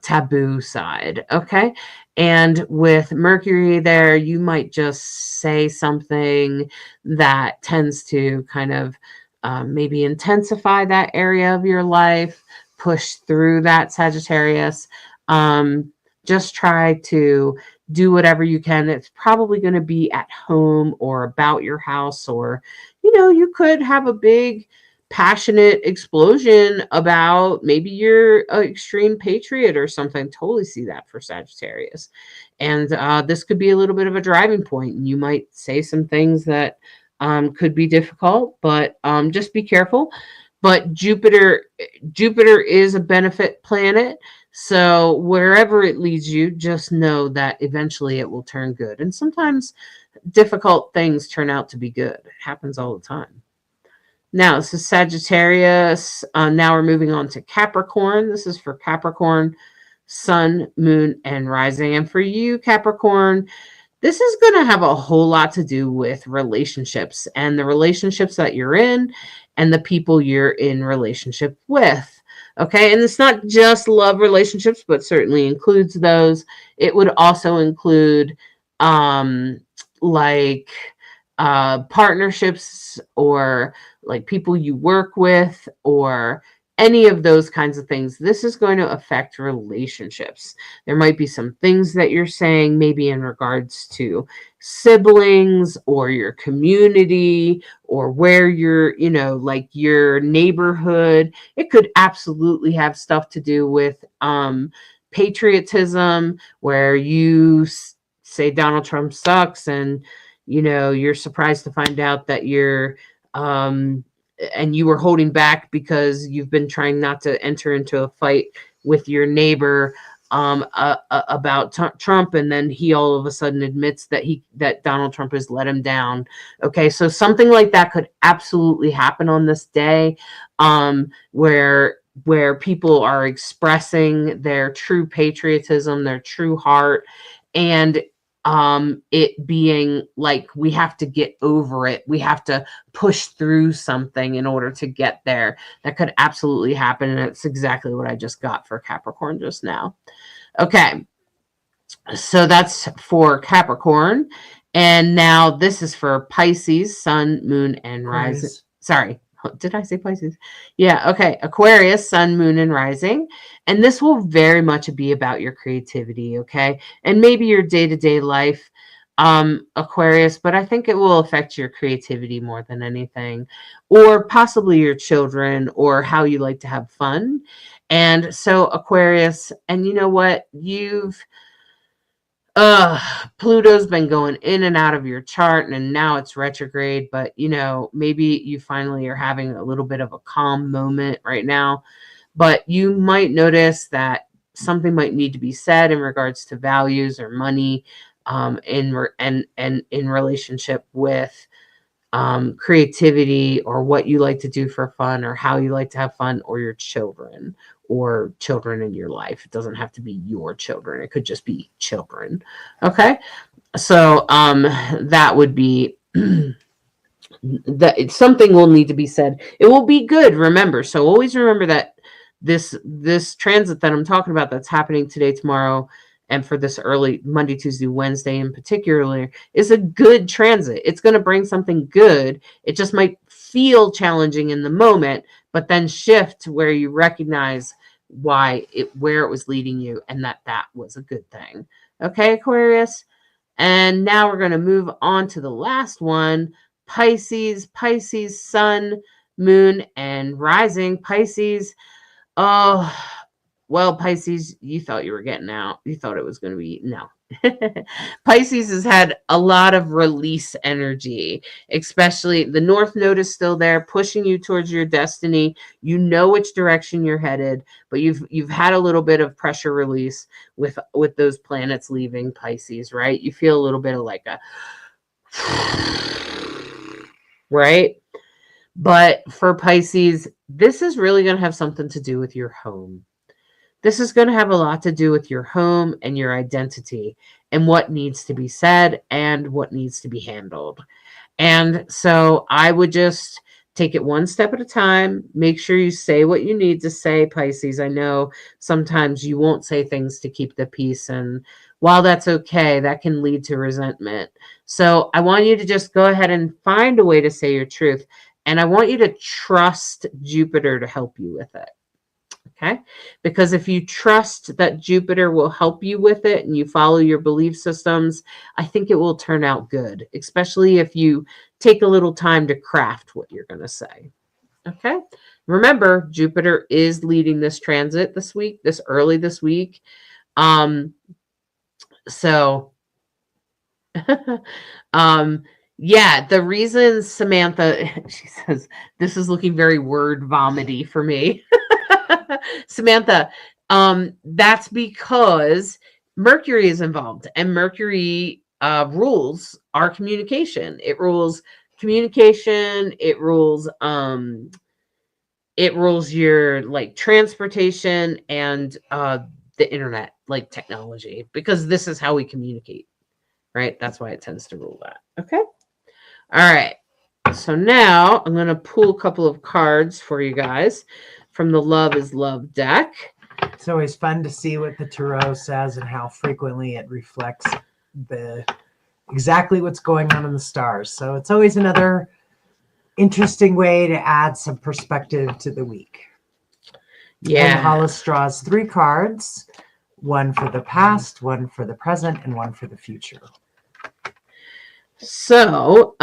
taboo side. Okay. And with Mercury there, you might just say something that tends to kind of maybe intensify that area of your life, push through that, Sagittarius. Just try to do whatever you can. It's probably going to be at home or about your house, or, you could have a big passionate explosion about maybe you're an extreme patriot or something. Totally see that for Sagittarius. And this could be a little bit of a driving point. And you might say some things that could be difficult, but just be careful. But Jupiter is a benefit planet. So wherever it leads you, just know that eventually it will turn good. And sometimes difficult things turn out to be good. It happens all the time. Now, this is Sagittarius. Now we're moving on to Capricorn. This is for Capricorn, sun, moon, and rising. And for you, Capricorn, this is going to have a whole lot to do with relationships, and the relationships that you're in and the people you're in relationship with. Okay. And it's not just love relationships, but certainly includes those. It would also include partnerships, or like people you work with, or any of those kinds of things. This is going to affect relationships. There might be some things that you're saying, maybe in regards to siblings or your community or where you're, like your neighborhood. It could absolutely have stuff to do with patriotism, where you say Donald Trump sucks, and you're surprised to find out that and you were holding back because you've been trying not to enter into a fight with your neighbor about Trump, and then he all of a sudden admits that Donald Trump has let him down. Okay, so something like that could absolutely happen on this day, where people are expressing their true patriotism, their true heart, and it being like, we have to get over it. We have to push through something in order to get there. That could absolutely happen. And it's exactly what I just got for Capricorn just now. Okay. So that's for Capricorn. And now this is for Pisces, Sun, Moon, and Rising. Sorry. Did I say Pisces? Yeah. Okay. Aquarius, Sun, Moon, and Rising. And this will very much be about your creativity. Okay. And maybe your day-to-day life, Aquarius, but I think it will affect your creativity more than anything, or possibly your children, or how you like to have fun. And so Aquarius, and you know what? Pluto's been going in and out of your chart, and now it's retrograde, but maybe you finally are having a little bit of a calm moment right now, but you might notice that something might need to be said in regards to values or money, in relationship with creativity, or what you like to do for fun, or how you like to have fun, or your children, or children in your life. It doesn't have to be your children. It could just be children. Okay. So that would be that something will need to be said. It will be good. Remember. So always remember that this transit that I'm talking about, that's happening today, tomorrow, and for this early Monday, Tuesday, Wednesday in particular, is a good transit. It's going to bring something good. It just might feel challenging in the moment, but then shift where you recognize where it was leading you, and that was a good thing. Okay, Aquarius. And now we're going to move on to the last one, Pisces, Sun, Moon, and Rising. Pisces. Oh, well, Pisces, you thought you were getting out. You thought it was going to be, no. Pisces has had a lot of release energy, especially the North Node is still there, pushing you towards your destiny. You know which direction you're headed, but you've had a little bit of pressure release with those planets leaving Pisces, right? You feel a little bit of like a right? But for Pisces, this is really going to have something to do with your home. This is going to have a lot to do with your home and your identity, and what needs to be said and what needs to be handled. And so I would just take it one step at a time. Make sure you say what you need to say, Pisces. I know sometimes you won't say things to keep the peace, and while that's okay, that can lead to resentment. So I want you to just go ahead and find a way to say your truth. And I want you to trust Jupiter to help you with it. Okay, because if you trust that Jupiter will help you with it and you follow your belief systems, I think it will turn out good, especially if you take a little time to craft what you're going to say. Okay, remember, Jupiter is leading this transit this week, early this week. So, yeah, the reason Samantha, she says, this is looking very word vomity for me. Samantha, that's because Mercury is involved, and Mercury rules our communication. It rules communication. It rules your like transportation and the internet, like technology, because this is how we communicate, right? That's why it tends to rule that. Okay. All right. So now I'm going to pull a couple of cards for you guys from the Love is Love deck. It's always fun to see what the tarot says and how frequently it reflects exactly what's going on in the stars. So it's always another interesting way to add some perspective to the week. Yeah. And Hollis draws 3 cards, one for the past, one for the present, and one for the future. So,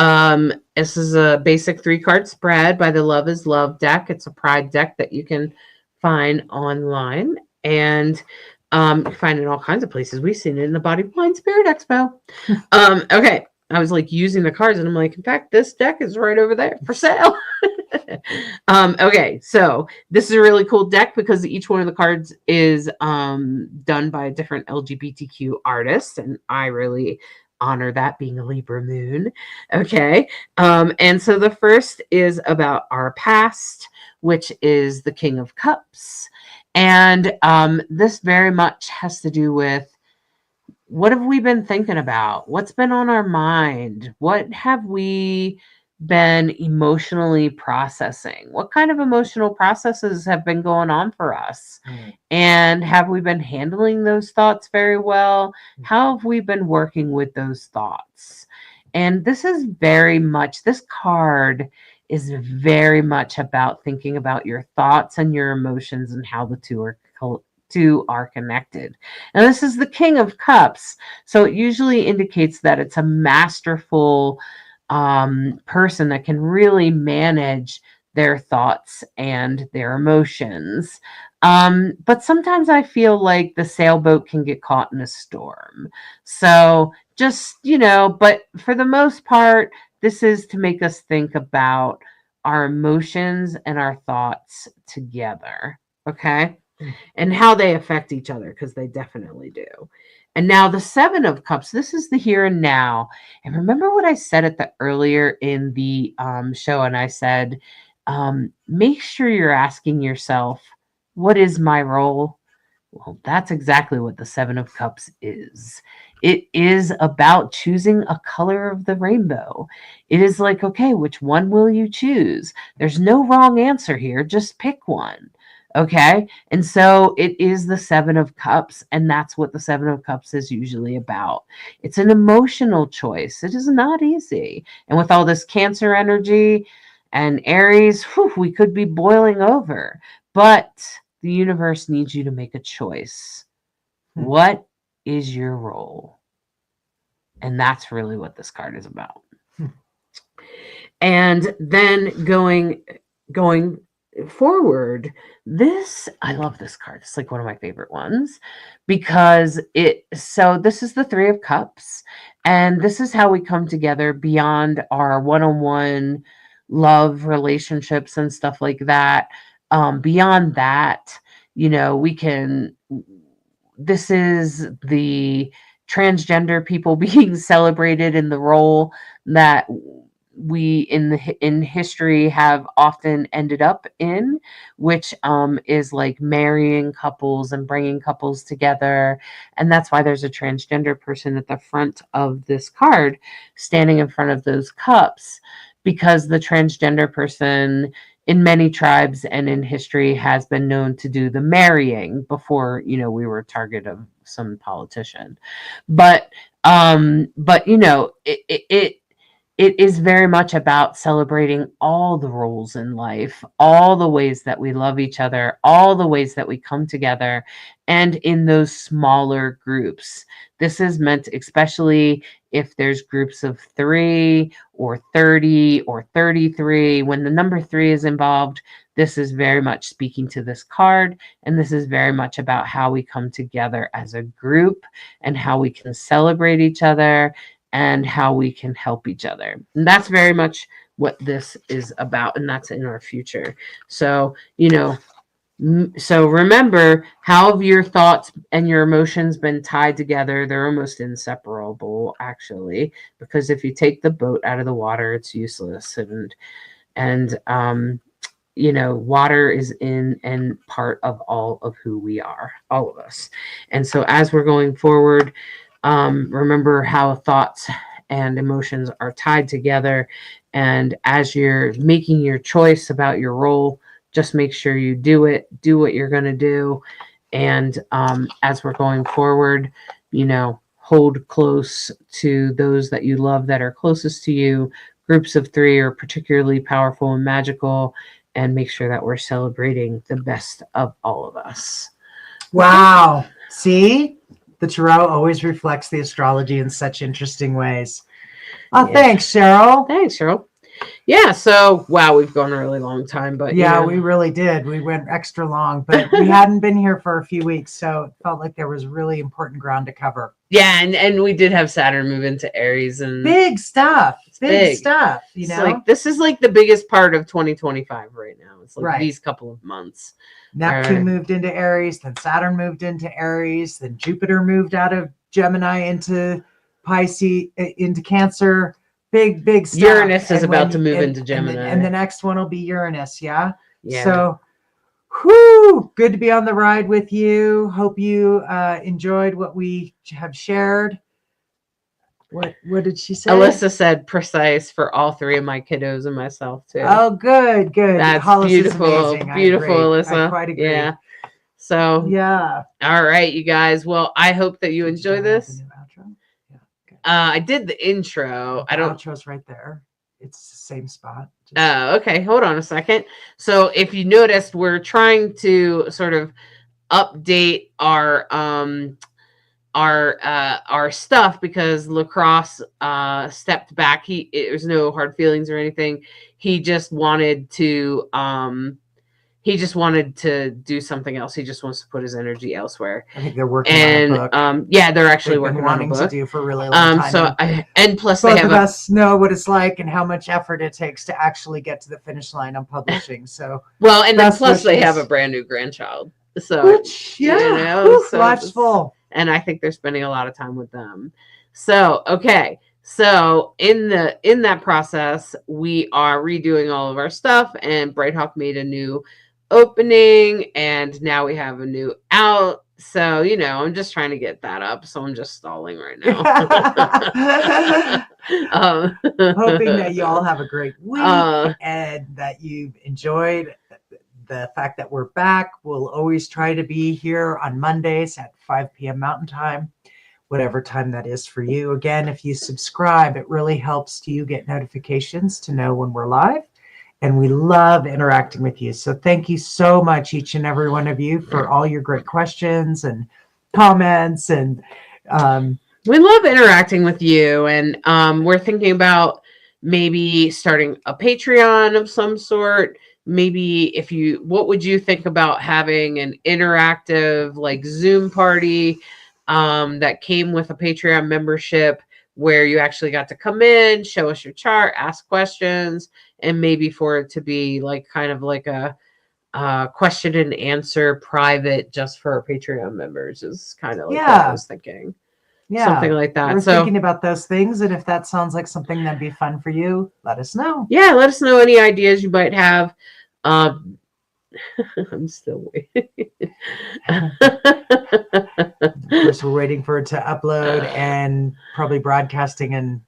this is a basic 3-card spread by the Love is Love deck. It's a pride deck that you can find online, and you find it in all kinds of places. We've seen it in the Body Blind Spirit Expo. Okay, I was like using the cards, and I'm like, in fact, this deck is right over there for sale. Okay, so this is a really cool deck because each one of the cards is done by a different LGBTQ artist, and I really honor that, being a Libra moon. Okay, and so the first is about our past, which is the King of Cups, and this very much has to do with what have we been thinking about? What's been on our mind? What have we been emotionally processing? What kind of emotional processes have been going on for us? And have we been handling those thoughts very well? How have we been working with those thoughts? And this is very much, this card is very much about thinking about your thoughts and your emotions and how the two are connected. Now, this is the King of Cups, so it usually indicates that it's a masterful person that can really manage their thoughts and their emotions. But sometimes I feel like the sailboat can get caught in a storm. So just, but for the most part, this is to make us think about our emotions and our thoughts together. Okay. And how they affect each other, because they definitely do. And now the 7 of Cups, this is the here and now. And remember what I said at the earlier in the show, and I said, make sure you're asking yourself, what is my role? Well, that's exactly what the 7 of Cups is. It is about choosing a color of the rainbow. It is like, okay, which one will you choose? There's no wrong answer here. Just pick one. Okay. And so it is the 7 of Cups. And that's what the 7 of Cups is usually about. It's an emotional choice. It is not easy. And with all this Cancer energy and Aries, we could be boiling over. But the universe needs you to make a choice. What is your role? And that's really what this card is about. And then going forward, I love this card. It's like one of my favorite ones because this is the 3 of Cups, and this is how we come together beyond our one-on-one love relationships and stuff like that. Beyond that, this is the transgender people being celebrated in the role that we in history have often ended up in, which is like marrying couples and bringing couples together. And that's why there's a transgender person at the front of this card standing in front of those cups, because the transgender person in many tribes and in history has been known to do the marrying before, we were a target of some politician. But it is very much about celebrating all the roles in life, all the ways that we love each other, all the ways that we come together, and in those smaller groups. This is meant, especially if there's groups of 3 or 30 or 33, when the number 3 is involved, this is very much speaking to this card. And this is very much about how we come together as a group and how we can celebrate each other and how we can help each other. And that's very much what this is about. And that's in our future. So, so remember, how have your thoughts and your emotions been tied together? They're almost inseparable, actually, because if you take the boat out of the water, it's useless. And water is in and part of all of who we are, all of us. And so as we're going forward, remember how thoughts and emotions are tied together. And as you're making your choice about your role, just make sure you do what you're going to do. And as we're going forward, hold close to those that you love that are closest to you. Groups of 3 are particularly powerful and magical. and make sure that we're celebrating the best of all of us. Wow. See, the tarot always reflects the astrology in such interesting ways. Oh, Yeah. thanks, Cheryl. Thanks, Cheryl. Yeah, so wow, we've gone a really long time, but Yeah, you know. we really did. We went extra long, but we hadn't been here for a few weeks, so it felt like there was really important ground to cover. Yeah, and we did have Saturn move into Aries, and Big stuff. Big stuff. You it's know, like this is like the biggest part of 2025 right now. It's like Right. these couple of months. Neptune moved into Aries, then Saturn moved into Aries, then Jupiter moved out of Gemini into Pisces, into Cancer. Big stuff. Uranus is And about to move into and Gemini. the next one will be Uranus. Yeah. Yeah. So, whoo, good to be on the ride with you. Hope you enjoyed what we have shared. What did she say? Alyssa said precise for all three of my kiddos and myself too. Oh, good. That's Hollis is beautiful. amazing. Beautiful, I agree. Alyssa. I quite agree. Yeah. So Yeah. all right, you guys. Well, I hope that you enjoy this. The new outro? Yeah. Good. I did the intro. I don't. Outro's right there. It's the same spot. Okay. Hold on a second. So if you noticed, we're trying to sort of update our stuff because Lacrosse stepped back. There's no hard feelings or anything. He just wanted to do something else. He just wants to put his energy elsewhere. I think they're working on a book. Yeah, they're actually They've been working on a wanting book to do for a really long time. So and plus both they have of us know what it's like and how much effort it takes to actually get to the finish line on publishing. So well, and then best plus they have a wishes. brand new grandchild. So which you yeah, know, whew, so life's it's- full. and I think they're spending a lot of time with them. So, okay. So in that process, we are redoing all of our stuff, and Brighthawk made a new opening, and now we have a new out. So, you know, I'm just trying to get that up. So I'm just stalling right now. Hoping that you all have a great week and that you've enjoyed the fact that we're back. We'll always try to be here on Mondays at 5 p.m. Mountain Time, whatever time that is for you. Again, if you subscribe, it really helps you get notifications to know when we're live. And we love interacting with you. So thank you so much, each and every one of you, for all your great questions and comments. And we love interacting with you. And we're thinking about maybe starting a Patreon of some sort. Maybe what would you think about having an interactive like Zoom party that came with a Patreon membership where you actually got to come in, show us your chart, ask questions, and maybe for it to be like kind of like a question and answer private just for our Patreon members is kind of like what I was thinking. Yeah, something like that. We're So thinking about those things, and if that sounds like something that'd be fun for you, let us know. yeah, let us know any ideas you might have. I'm still waiting. Of course, we're waiting for it to upload and probably broadcasting and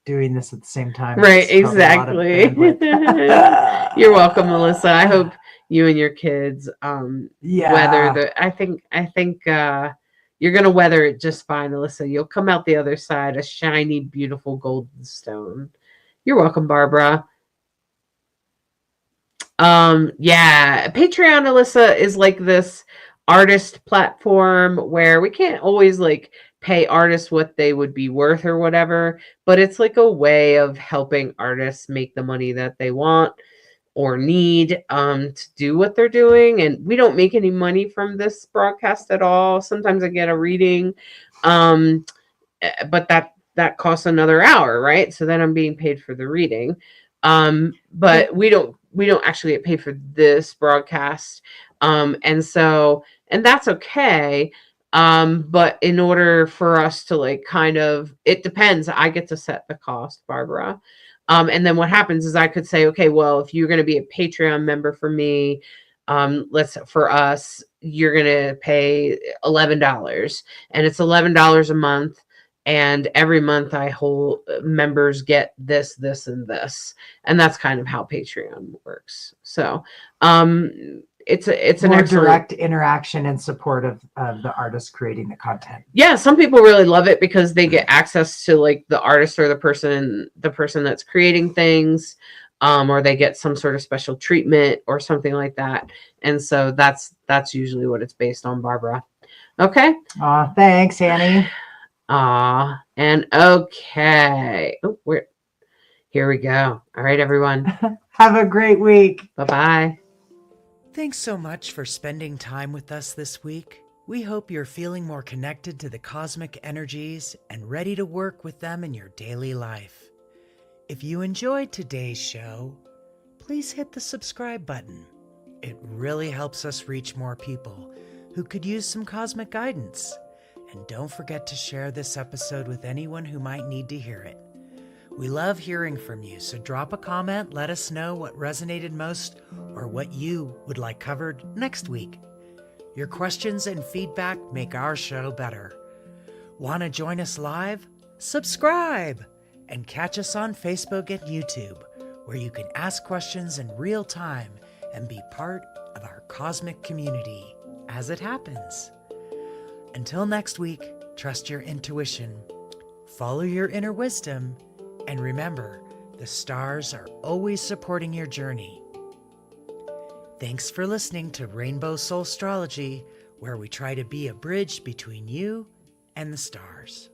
doing this at the same time. Right, It's probably a lot of exactly. bandwidth. You're welcome, Melissa. I hope you and your kids Yeah. weather the. I think you're gonna weather it just fine, Alyssa. You'll come out the other side a shiny, beautiful golden stone. You're welcome, Barbara. Yeah, Patreon, Alyssa, is like this artist platform where we can't always like pay artists what they would be worth or whatever, but it's like a way of helping artists make the money that they want or need to do what they're doing. And we don't make any money from this broadcast at all. Sometimes I get a reading, but that costs another hour, right? So then I'm being paid for the reading. But we don't actually get paid for this broadcast. And that's okay. But in order for us to like kind of, it depends. I get to set the cost, Barbara. And then what happens is I could say, okay, well, if you're going to be a Patreon member for me, for us, you're going to pay $11, and it's $11 a month. And every month members get this, and this. And that's kind of how Patreon works. So, it's an more excellent direct interaction and support of the artist creating the content. Yeah, some people really love it because they get access to like the artist or the person that's creating things. or they get some sort of special treatment or something like that. And so that's usually what it's based on, Barbara. Okay. Aw, thanks, Annie. And okay. Oh, here we go. All right, everyone. Have a great week. Bye-bye. Thanks so much for spending time with us this week. We hope you're feeling more connected to the cosmic energies and ready to work with them in your daily life. If you enjoyed today's show, please hit the subscribe button. It really helps us reach more people who could use some cosmic guidance. And don't forget to share this episode with anyone who might need to hear it. We love hearing from you, so drop a comment, let us know what resonated most or what you would like covered next week. Your questions and feedback make our show better. Want to join us live? Subscribe! And catch us on Facebook and YouTube, where you can ask questions in real time and be part of our cosmic community as it happens. Until next week, trust your intuition, follow your inner wisdom, and remember, the stars are always supporting your journey. Thanks for listening to Rainbow Soulstrology, where we try to be a bridge between you and the stars.